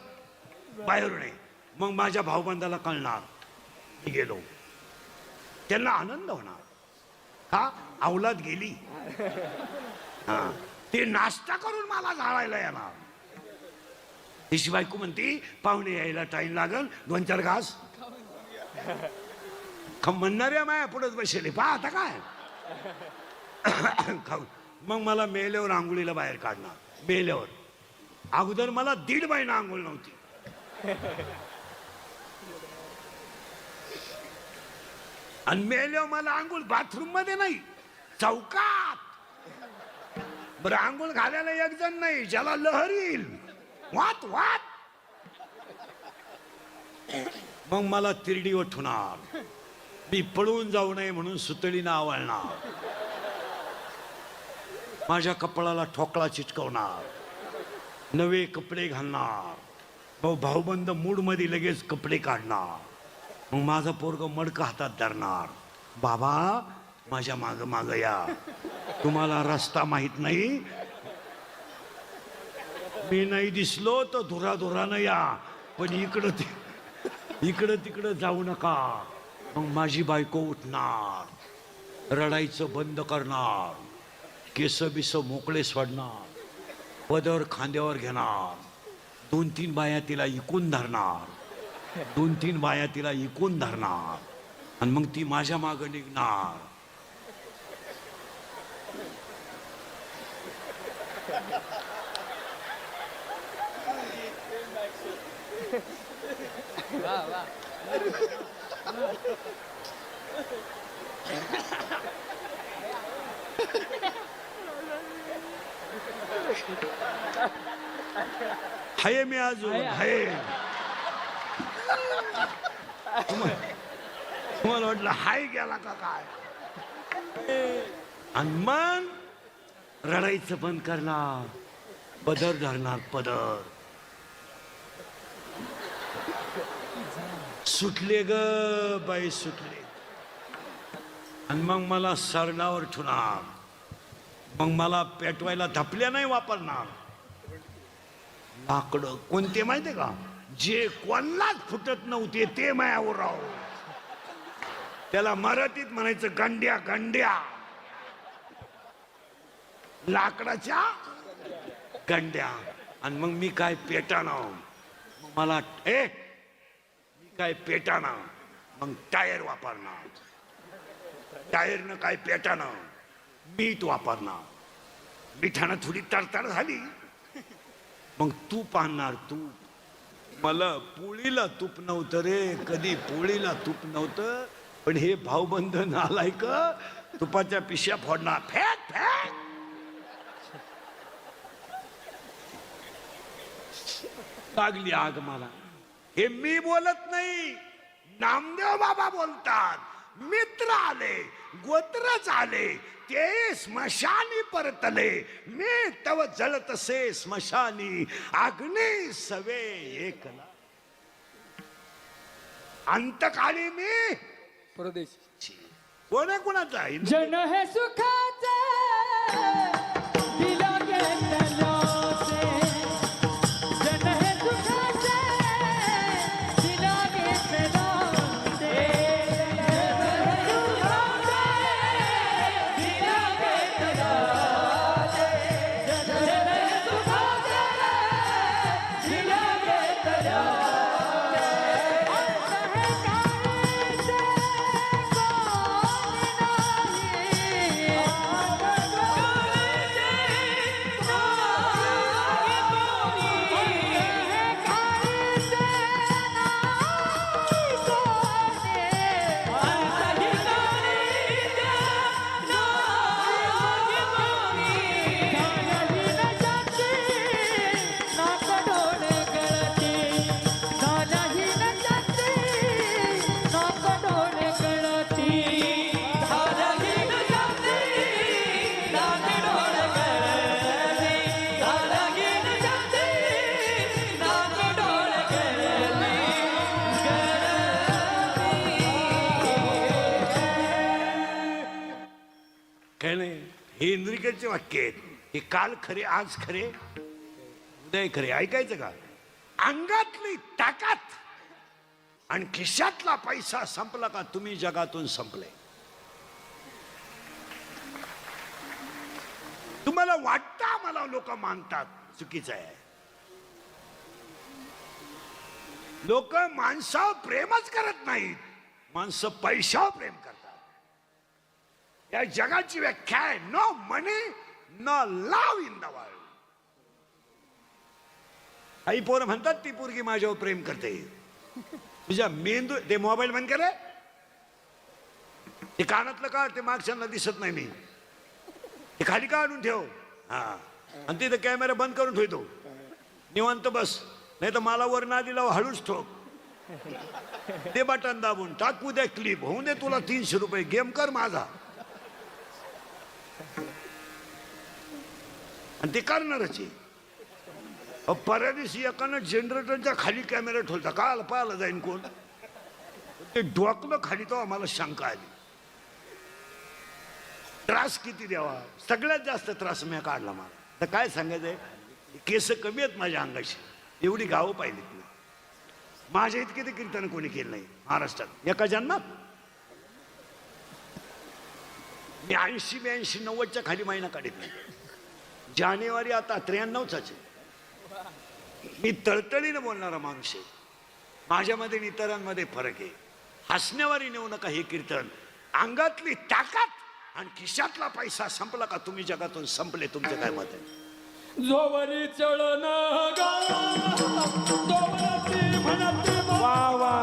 बाहेरून आहे. मग माझ्या भाऊबंदाला कळणार मी गेलो, त्यांना आनंद होणार. हा अवलाद गेली, हा ते नाश्ता करून मला जाळायला येणार. तिची बायको म्हणती पाहुणे यायला टाइम लागल 2-4 घास म्हणणाऱ्या माया पुढेच बसले पहा आता काय खाऊ. मग मला मेल्यावर आंघोळीला बाहेर काढणार. मेल्यावर अगोदर मला 1.5 महिना आंघोळ नव्हती. आणि मेल्यावर मला आंघोळ बाथरूम मध्ये नाही, चौकात. बरं आंघोळ घालायला एक जण नाही, ज्याला लहर येईल वात वात. मग मला तिरडी उठवणार. मी पळून जाऊ नये म्हणून सुतळीनं आवळणार. माझ्या कपाळाला ठोकळा चिटकवणार. नवे कपडे घालणार. भाऊबंद मूड मध्ये लगेच कपडे काढणार. मग माझं पोरग मडकं हातात धरणार. बाबा माझ्या माग माग या, तुम्हाला रस्ता माहित नाही. मी नाही दिसलो तर धुराधुरानं या, पण इकडं तिकडं जाऊ नका. मग माझी बायको उठणार, रडायचं बंद करणार, केस बिस मोकळे सोडणार, पदर खांद्यावर घेणार. 2-3 बाया तिला इकून धरणार. 2-3 बाया तिला इकून धरणार. आणि मग ती माझ्या मागं निघणार. हाय मी अजून हाय. तुम्हाला वाटलं हाय गेला का काय. आणि मग रडायचं बंद करणार, पदर धरणार. पदर सुटले ग बाई सुटले. आणि मग मला सरणावर ठेवणार. मग मला पेटवायला धपल्या नाही वापरणार. लाकडं कोणते माहितीये का, जे कोणालाच फुटत नव्हते ते मायावर राव. त्याला मराठीत म्हणायचं गंड्या गंड्या. लाकडाच्या गंड्या. आणि मग मी काय पेटाना, मला मी काय पेटाना. मग टायर वापरणार. टायरनं काय पेटाना, मीठ वापरणार. मिठानं थोडी तडतड झाली मग तूप आणणार. तूप. मला पोळीला तूप नव्हतं रे, कधी पोळीला तूप नव्हतं. पण हे भाऊबंध नालायक तुपाच्या पिशव्या फोडणार. Fake fake. लागली आग मला. हे मी बोलत नाही, नामदेव बाबा बोलतात. मित्र आले, गोत्रच आले, ते स्मशानी परतले. मी तव जळतसे स्मशानी, अग्नी सवे एकला. अंतकाळी मी परदेश. कोण आहे कोणाचा आहे? जन हे सुखाचे दिला घेतल्याचे. जन हे सुखाचे दिला घेतल्याचे. काय नाही, हे इंद्रिकेचे वाक्य आहेत. हे काल खरे, आज खरे, उद्या खरे. ऐकायचं का? अंगातली ताकद आणि खिशातला पैसा संपला का तुम्ही जगातून संपले. तुम्हाला वाटतं मला लोक मानतात, चुकीचं आहे. लोक माणसावर प्रेमच करत नाहीत, माणसं पैशावर प्रेम करतात. या जगाची व्याख्या आहे no money no love in the world. काही पोरं म्हणतात ती पोरगी माझ्यावर प्रेम करते. तुझ्या मेंदू ते मोबाईल बंद करे, ते कानातलं काढ, ते मागच्यांना दिसत नाही मी, ते खाली काढून ठेव. हा, आणि तिथं कॅमेरा बंद करून ठेवतो, निवांत बस. नाही तर मला वर ना दिला हळूच ठोक. ते बटन दाबून टाकू दे क्लिप, होऊन दे तुला 300 रुपये, गेम कर माझा. आणि ते करणारच आहे. परवा दिवशी एकानं जनरेटरच्या खाली कॅमेरा ठेवता, काल पाहायला जाईन कोण, ते डोकलं खाली, तो आम्हाला शंका आली. त्रास किती द्यावा, सगळ्यात जास्त त्रास मी काढला. मला तर काय सांगायचंय, केस कमी आहेत माझ्या अंगाशी, एवढी गावं पाहिलीत मी. माझ्या इतके ते कीर्तन कोणी केलं नाही महाराष्ट्रात एका जन्मात. मी 80, 82, 90च्या खाली महिना काढत नाही. जानेवारी आता 93च आहे. मी तळतळीनं बोलणारा माणूस आहे. माझ्यामध्ये आणि इतरांमध्ये फरक आहे. हसण्यावारी नेऊ नका हे कीर्तन. अंगातली ताकद आणि खिशातला पैसा संपला का तुम्ही जगातून संपले. तुमचं काय मत आहे? जोवरी चळण वा वा.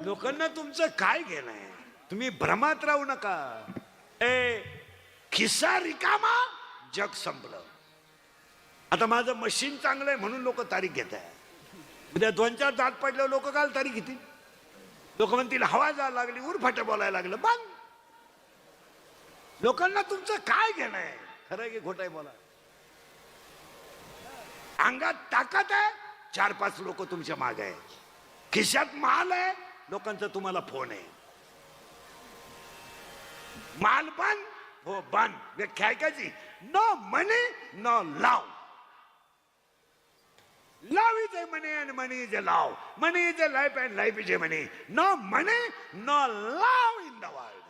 लोकांना तुमचं काय घेणं आहे? तुम्ही भ्रमात राहू नका. खिस्सा रिकामा, जग संपलं. आता माझं मशीन चांगलं आहे म्हणून लोक तारीख घेत आहे. उद्या 2-4 दात पडल्यावर लोक काल तारीख घेतील. लोक म्हणतील हवा जायला लागली, उरफाट बोलायला लागलं, बंद. लोकांना तुमचं काय घेणं आहे? खरं आहे की खोटं आहे बोला. अंगात ताकद आहे, 4-5 लोक तुमच्या मागे आहे. खिशात माल आहे, लोकांचा तुम्हाला फोन आहे. माल बंद, हो बंद. व्याख्या ऐकायची, no money no love. Love is a money and money is a love. Money is a life and life is a money. No money no love in the world.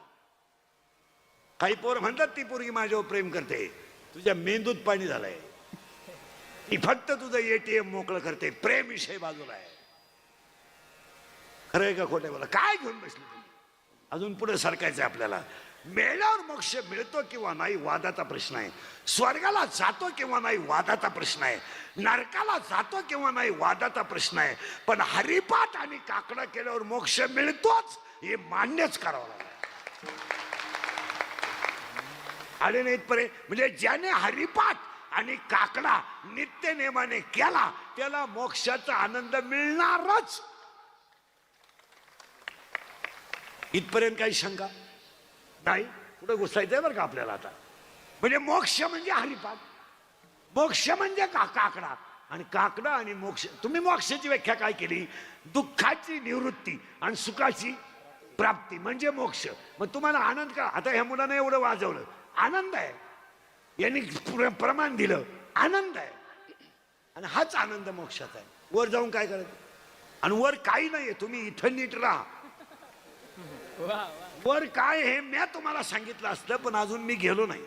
काही पोर म्हणतात ती पोरगी माझ्यावर प्रेम करते. तुझ्या मेंदूत पाणी झालंय. ती फक्त तुझं ATM मोकळं करते. प्रेम विषय बाजूला आहे. खरं आहे का खोटं बोला? काय घेऊन बसले तुम्ही? अजून पुढे सरकायचं आपल्याला. मेल्यावर मोक्ष मिळतो किंवा नाही वादाचा प्रश्न आहे. स्वर्गाला जातो किंवा नाही वादाचा प्रश्न आहे. नरकाला जातो किंवा नाही वादाचा प्रश्न आहे. पण हरिपाठ आणि काकडा केल्यावर मोक्ष मिळतोच हे मान्यच करावं लागेल. आले नाहीत परे म्हणजे ज्याने हरिपाठ आणि काकडा नित्य नेमाने केला त्याला मोक्षाचा आनंद मिळणारच. इथपर्यंत काही शंका नाही. पुढे घुसायचंय बरं का आपल्याला आता. म्हणजे मोक्ष म्हणजे हरिपाठ, मोक्ष म्हणजे काकडा, आणि काकडा आणि मोक्ष. तुम्ही मोक्षाची व्याख्या काय केली? दुःखाची निवृत्ती आणि सुखाची प्राप्ती म्हणजे मोक्ष. मग तुम्हाला आनंद का? आता ह्या मुलाने एवढं वाजवलं, आनंद आहे. यांनी प्रमाण दिलं, आनंद आहे. आणि हाच आनंद मोक्षाचा आहे. वर जाऊन काय करायचं? आणि वर काही नाहीये. तुम्ही इथं नीट राहा. वर काय हे मी तुम्हाला सांगितलं असतं, पण अजून मी गेलो नाही.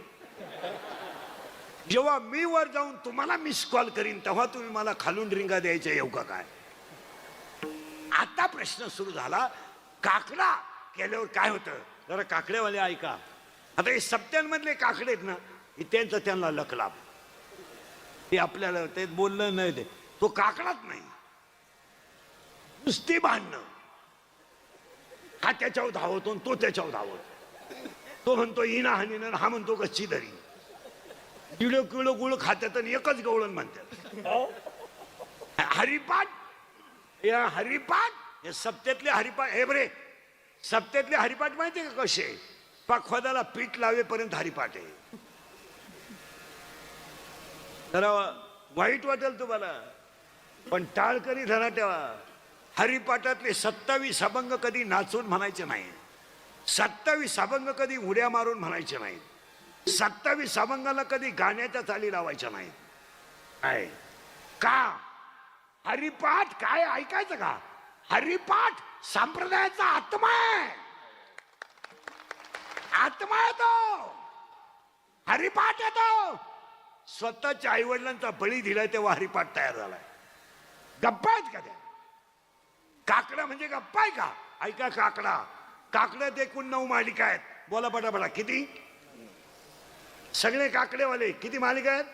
जेव्हा मी वर जाऊन तुम्हाला मिस कॉल करीन तेव्हा तुम्ही मला खालून रिंगा द्यायच्या येऊ का काय? आता प्रश्न सुरू झाला. काकडा केल्यावर काय होतं? जरा काकड्यावाले ऐका. आता हे सप्त्यांमधले काकडे आहेत ना, त्यांचा त्यांना लक लाभ. ते आपल्याला ते बोललं नाही ते तो काकडाच नाही, नुसती भांडणं. हा त्याच्यावर धावतो तो त्याच्यावर धावतो. तो म्हणतो हिना हानीनं, हा म्हणतो कच्ची दरी. किलो किलो गुळ खात्यात आणि एकच गवळण म्हणतात. हरिपाठ, या हरिपाठ, या सप्त्यातले हरिपाठ, हे बरे सप्त्यातले हरिपाठ माहितीये का कसे? पाखवादाला पीठ लावेपर्यंत हरिपाठ आहे. जरा वाईट वाटेल तुम्हाला, पण टाळकरी धरा ठेवा. हरिपाठातले 27 अभंग कधी नाचून म्हणायचे नाही, 27 अभंग कधी उड्या मारून म्हणायचे नाही, 27 अभंगाला कधी गाण्याच्या चाली लावायच्या नाही. काय का हरिपाठ काय ऐकायचं का? हरिपाठ संप्रदायाचा आत्मा आहे, आत्मा आहे तो. हरिपाठ येतो. स्वतःच्या आईवडिलांचा बळी दिलाय तेव्हा हरिपाठ तयार झालाय. गप्पा आहेत का त्या? काकडा म्हणजे गप्पा आहे का? ऐका, काकडा, काकड्यात एकूण 9 मालिका आहेत. बोला पटापटा, किती? सगळे काकडेवाले किती मालिका आहेत?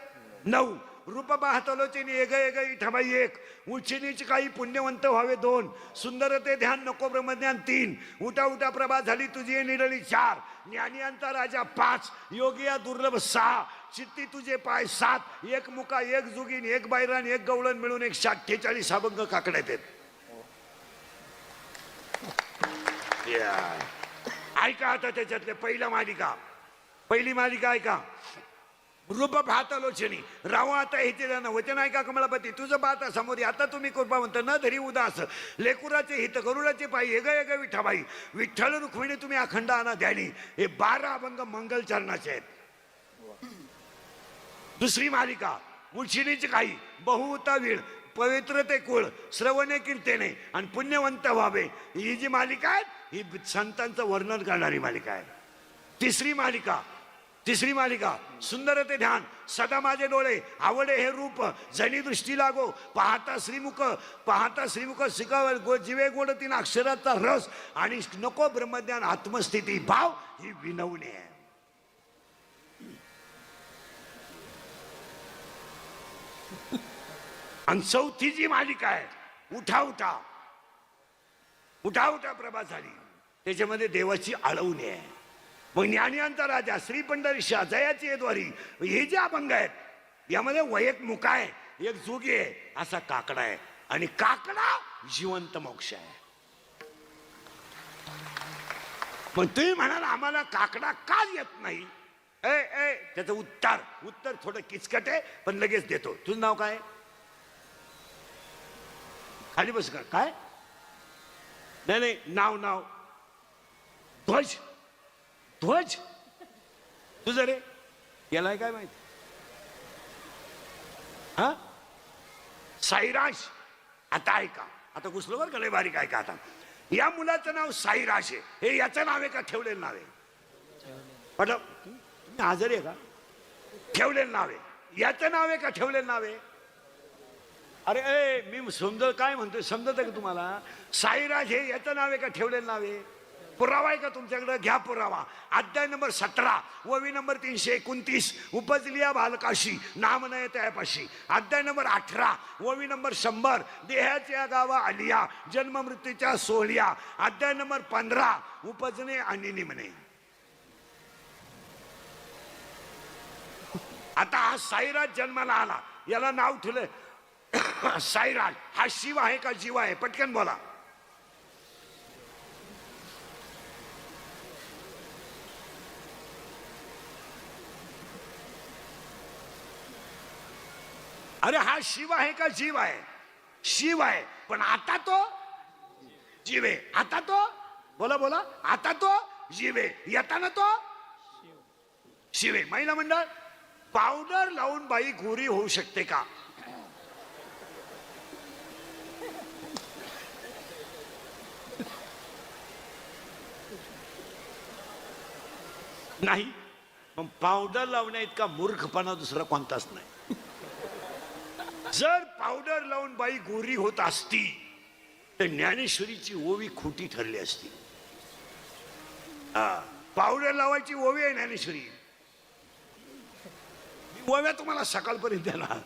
9. रूप पाहतलोची एक एक इठाबाई 1, उच्चिनीची काही पुण्यवंत व्हावे 2, सुंदरते ध्यान नको ब्रह्मज्ञान 3, उठा उठा प्रभा झाली तुझी निरळी 4, ज्ञानियांचा राजा 5, योगिया दुर्लभ 6, चित्ती तुझे पाय 7, एक मुका, एक जुगीन, एक बैरान, एक गवळण मिळून 148 अभंग काकड्यात आहेत. ऐका आता त्याच्यातले पहिली मालिका ऐका. रूप भातलोचनी राव आता हे ना वचन ऐका कमलापती तुझं पाहता समोर आता तुम्ही कृपा म्हणता न धरी उदास लेकुराचे हित गरुडाचे पायी एग एग विठाबाई विठ्ठल रुक्मिणी तुम्ही अखंड आणा ध्यानी. हे 12 अभंग मंगल चरणाचे आहेत. दुसरी मालिका मुळशिनीची काही बहुता वीळ पवित्रते कुळ श्रवणे कीर्तने आणि पुण्यवंत व्हावे. ही जी मालिका आहे ही संतांचं वर्णन करणारी मालिका आहे. तिसरी मालिका सुंदर ते ध्यान सदा माझे डोळे आवडे हे रूप जनी दृष्टी लागो पाहता श्रीमुख शिकाव जिवे गोड 3 अक्षराचा रस आणि नको ब्रह्मज्ञान आत्मस्थिती भाव ही विनवणी आहे. आणि चौथी जी मालिका आहे उठा उठा प्रभा झाली त्याच्यामध्ये देवाची आळवणी आहे. मग ज्ञानियांचा राजा श्री पंढरीशा जयाची द्वारी हे जे अभंग आहेत यामध्ये एक मुका आहे, एक जोगी आहे, असा काकडा आहे. आणि काकडा जिवंत मोक्ष आहे. पण तुम्ही म्हणाल आम्हाला काकडा का येत नाही? त्याचं उत्तर थोडं किचकट आहे पण लगेच देतो. तुझं नाव काय? खाली बस का? काय नाही नाव ध्वज तुझं रे याला काय माहिती? हा साईराज. आता ऐका, आता घुसलो बरं का लय बारीक ऐका. आता या मुलाचं नाव साईराज आहे. हे याचं नाव आहे का ठेवलेलं नाव आहे? म्हटलं तुम्ही आजारी आहे का? ठेवलेलं नाव आहे. याचं नाव आहे का ठेवलेलं नाव आहे? अरे मी समज काय म्हणतोय समजत का तुम्हाला? साईराज हे याचं नाव आहे का ठेवलेलं नाव आहे? पुरावा आहे का तुमच्याकडे? घ्या पुरावा. अध्याय नंबर 17 ववी नंबर 329 उपजलिया बालकाशी नाम नये त्यापाशी. अध्याय नंबर 18 ववी नंबर 100 देहाच्या गावा आलिया जन्म मृत्यूच्या सोहळ्या. अध्याय नंबर 15 उपजणे आणि निमणे. आता हा साईराज जन्माला आला, याला नाव ठेवलंय साईराज. हा शिव आहे का जीव आहे? पटकन बोला. अरे हा शिव आहे का जीव आहे? शिव आहे, पण आता तो जीव आहे. आता तो बोला आता तो जीव आहे, येताना तो शिव आहे. महिला मंडळ पावडर लावून बाई गोरी होऊ शकते का? नाही. मग पावडर लावण्या इतका मूर्खपणा दुसरा कोणताच नाही. जर पावडर लावून बाई गोरी होत असती तर ज्ञानेश्वरीची ओवी खोटी ठरली असती. पावडर लावायची ओवी आहे ज्ञानेश्वरी. ओव्या तुम्हाला सकाळपर्यंत देणार.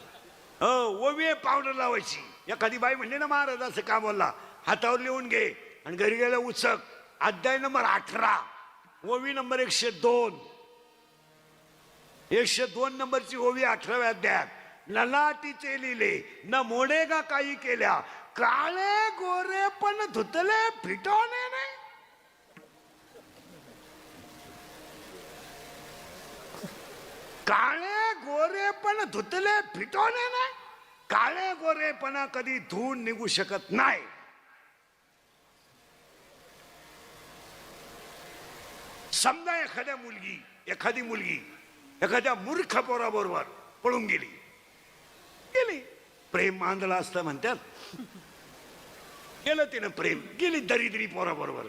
ओवी पावडर लावायची. एखादी बाई म्हणली ना महाराज असं का बोलला, हातावर लिहून घे आणि घरी गेलं उचक. अध्याय नंबर 18 ओवी नंबर 102. 102 नंबरची ओवी 18व्या अध्यायात. ललाटीचे लिहिले न मोडेगा काही केल्या, काळे गोरे पण धुतले फिटवणे नाही. काळे गोरे पण धुतले फिटवणे नाही. काळे गोरेपणा कधी धुवून निघू शकत नाही. समजा एखादी मुलगी एखाद्या मूर्ख पोराबरोबर पळून गेली. प्रेम मांदला असतं म्हणतात. गेलं तिनं प्रेम, गेली दरिद्री पोराबरोबर.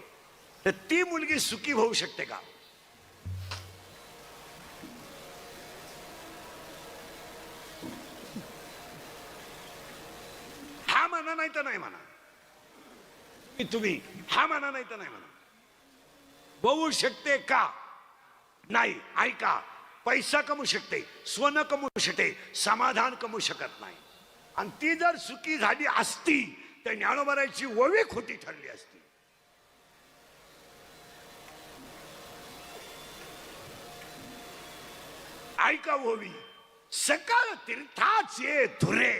तर ती मुलगी सुखी होऊ शकते का? हा म्हणा नाही तर नाही म्हणा. तुम्ही हा म्हणा नाही तर नाही म्हणा. होऊ शकते का? नाही. ऐका, पैसा कमवू शकते, सोनं कमवू शकते, समाधान कमवू शकत नाही. आणि ती जर सुखी झाली असती तर ज्ञानोबाराची ओवी खोटी ठरली असती. ऐका ओवी. सकाळ तीर्थाचे धुरे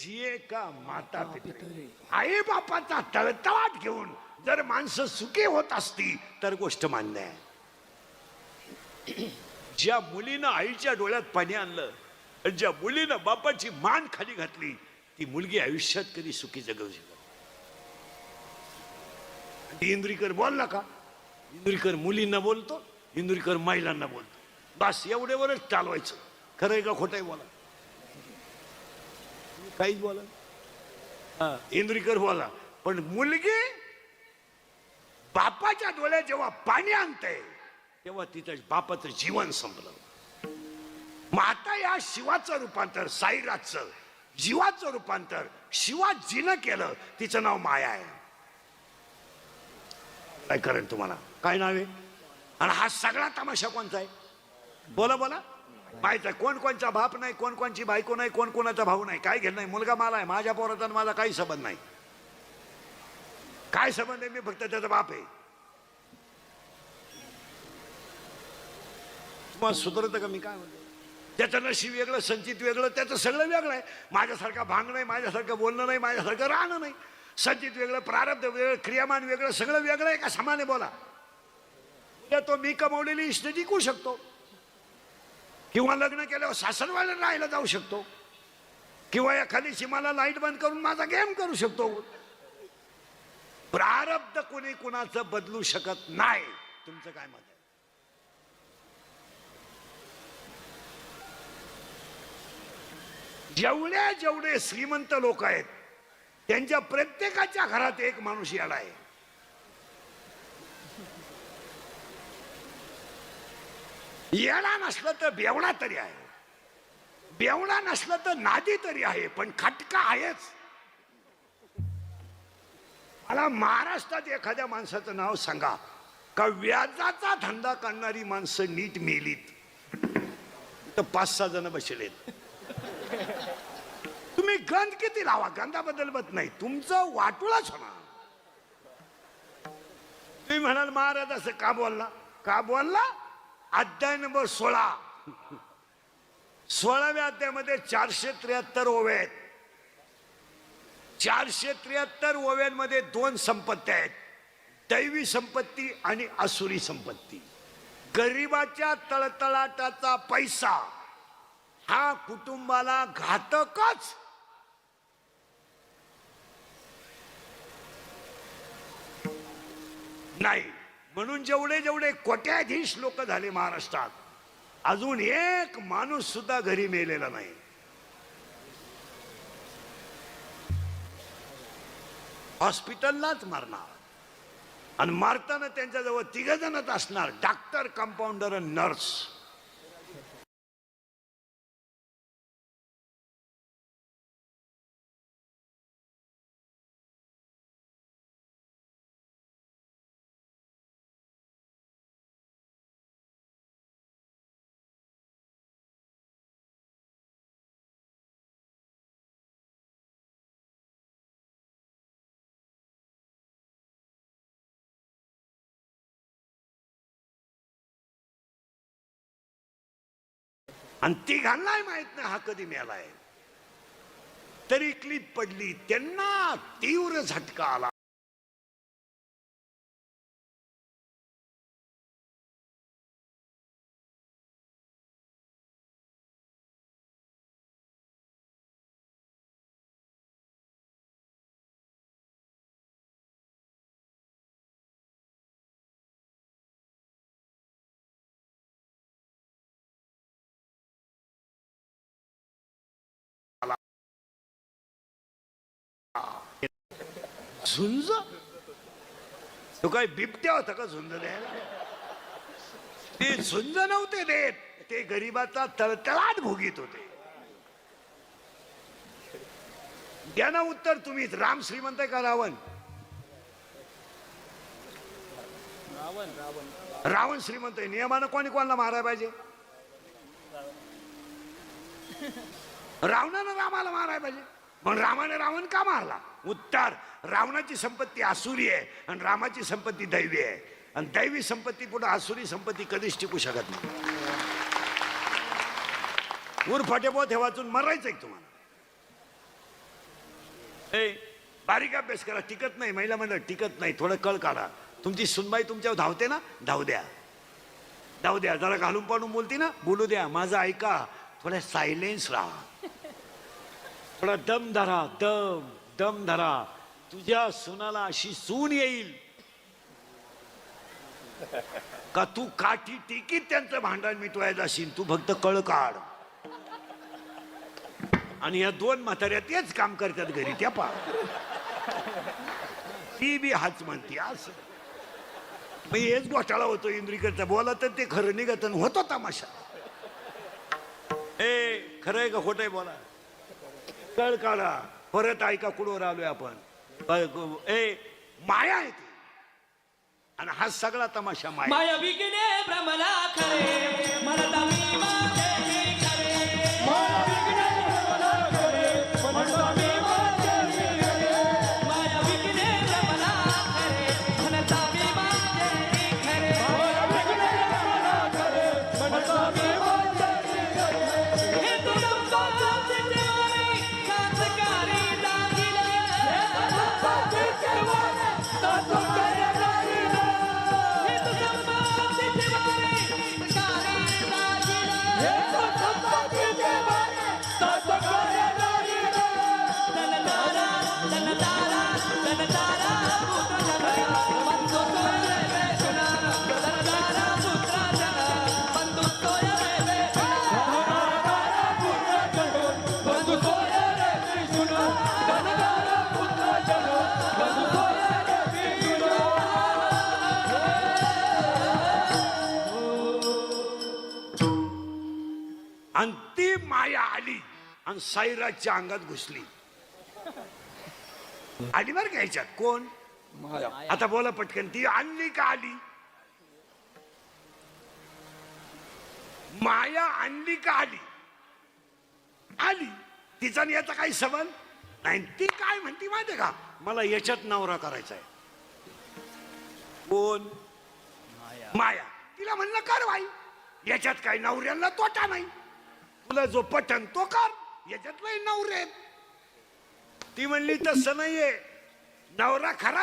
जिये का माता पितरे. आई बापाचा तळतळाट घेऊन जर माणसं सुखी होत असती तर गोष्ट मान्य आहे. ज्या मुलीनं आईच्या डोळ्यात पाणी आणलं, ज्या मुलीनं बापाची मान खाली घातली, ती मुलगी आयुष्यात कधी सुखी जगू शकत. इंद्रिकर बोलला का? इंद्रिकर मुलींना बोलतो, इंद्रिकर महिलांना बोलतो. बस एवढ्यावरच चालवायचं. खरं आहे का खोटं आहे बोला? काहीच बोला. इंद्रिकर बोला. पण मुलगी बापाच्या डोळ्यात जेव्हा पाणी आणते तेव्हा तिचं बापाचं जीवन संपलं. मग आता या शिवाचं रूपांतर, साईराजचं जीवाचं रूपांतर शिवाजीनं केलं. तिचं नाव माया आहे. काय करेन तुम्हाला? काय नाव आहे? आणि हा सगळा तमाशा कोणता आहे? बोला बोला. माहित आहे कोण कोणचा बाप नाही, कोण कोणची बायको नाही, कोण कोणाचा भाऊ नाही. काय घेणं नाही. मुलगा मला आहे, माझ्या पोराचा माझा काही संबंध नाही. काय संबंध आहे? मी फक्त त्याचा बाप आहे. तुम्हाला सुधरत का मी काय म्हणतो? त्याचं नशीब वेगळं, संचित वेगळं, त्याचं सगळं वेगळं आहे. माझ्यासारखा भांग नाही, माझ्यासारखं बोलणं नाही, माझ्यासारखं राहणं नाही. संचित वेगळं, प्रारब्ध वेगळं, क्रियामान वेगळं, सगळं वेगळं आहे का समान आहे? बोला. तो मी कमवलेली इष्ट जिंकू शकतो, किंवा लग्न केल्यावर सासरवाड्याला राहायला जाऊ शकतो, किंवा एखादी सीमाला लाईट बंद करून माझा गेम करू शकतो. प्रारब्ध कोणी कुणाचं बदलू शकत नाही. तुमचं काय मत आहे? जेवढे श्रीमंत लोक आहेत त्यांच्या प्रत्येकाच्या घरात एक माणूस येडा आहे. येडा नसलं तर बेवडा तरी आहे, बेवडा नसलं तर नादी तरी आहे, पण खटका आहेच. मला महाराष्ट्रात एखाद्या माणसाचं नाव सांगा का व्याजाचा धंदा करणारी माणसं नीट मेलीत तर 5-6 जण बसलेत. तुम्ही गंध किती लावा, गंधाबद्दल मत नाही, तुमचं वाटोळाच होणार. तुम्ही म्हणाल महाराज असं का बोलला? का बोलला? अध्याय नंबर 16. 16व्या अध्यायामध्ये 473 ओव्या आहेत. 473 ओव्यांमध्ये 2 संपत्त्या आहेत, दैवी संपत्ती आणि आसुरी संपत्ती. गरिबाच्या तळतळाटाचा पैसा हा कुटुंबाला घातकच. नाही म्हणून जेवढे कोट्याधीश लोक झाले महाराष्ट्रात, अजून एक माणूस सुद्धा घरी मेलेला नाही. हॉस्पिटललाच मारणार, आणि मारताना त्यांच्याजवळ 3 जणच असणार, डॉक्टर, कंपाऊंडर आणि नर्स. आणि तिघांनाही माहित नाही हा कधी मेलाय. तरी क्लिप पडली, त्यांना तीव्र झटका आला. झुंज, तो काय बिबट्या होता का झुंज द्यायला? ते झुंज नव्हते देत, ते गरीबाचा तळतळाट भोगीत होते. द्या ना उत्तर तुम्ही. राम श्रीमंत आहे का रावण? रावण श्रीमंत आहे. नियमानं कोणी कोणाला मारायला पाहिजे? रावणानं रामाला मारायला पाहिजे. पण रामाने रावण का मारला? उत्तर, रावणाची संपत्ती आसुरी आहे आणि रामाची संपत्ती दैवी आहे. आणि दैवी संपत्ती पुढे आसुरी संपत्ती कधीच टिकू शकत नाही. उरफाटेबोध हे वाचून मरायचं आहे तुम्हाला. बारीक अभ्यास करा. टिकत नाही महिला मंडळ, टिकत नाही. थोडं कळ काढा. तुमची सुनबाई तुमच्यावर धावते ना, धावू द्या, धावू द्या. जरा घालून पाडून बोलती ना, बोलू द्या. माझं ऐका. थोडा सायलेन्स राहा. थोडा दम धरा. दम धरा. तुझ्या सुनाला अशी सून येईल का तू काठी टिकीत त्यांचं भांडण मिटवायला असेल. तू फक्त कळ काढ. आणि या दोन म्हाताऱ्या तेच काम करतात घरी. त्या पा ती बी हाच म्हणते असं. मग हेच घोटाळा होतो इंद्रिकडचा. बोला तर ते खरं निघत होतो तमाशा. खरंय का खोटंय बोला. कळ काढा. परत ऐका कुठवर आलोय आपण. माया आहे ती. आणि हा सगळा तमाशा माया. माया विकणे भ्रमला खरे म्हणता मी माझे खरे. माया विकणे भ्रमला खरे म्हणता मी माझे खरे. माया विकणे भ्रमला खरे म्हणता मी माझे खरे. माया विकणे भ्रमला खरे म्हणता मी माझे खरे. हे तुडंबाचे जेवारे काचकारी दागिले. हे तुडंबाचे जेवारे काचकारी दागिले. हे तुडंबाचे जेवारे काचकारी दागिले. हे तुडंबाचे जेवारे काचकारी दागिले. तनतारा तनतारा तनतारा पुत्र जन बंधु सोय रे सुना. तनतारा पुत्र जन बंधु सोय रे तनतारा पुत्र जन बंधु सोय रे सुना. तनतारा पुत्र जन बंधु सोय रे सुना. आणि ती माया आली आणि साईराजच्या अंगात घुसली. आली बरं का ह्याच्यात. कोण? आता बोला पटकन. ती आणली का आली? माया आणली का आली? आली. तिचा आणि याचा काही संबंध नाही. ती काय म्हणती माहितीये का? मला याच्यात नवरा करायचा आहे. कोण? माया. तिला म्हणलं कर बाई, याच्यात काही नवऱ्यांना तोटा नाही. तुला जो पटन तो कर, याच्यात नाही नवरे. ती म्हणली तसं नाहीये. नवरा खरा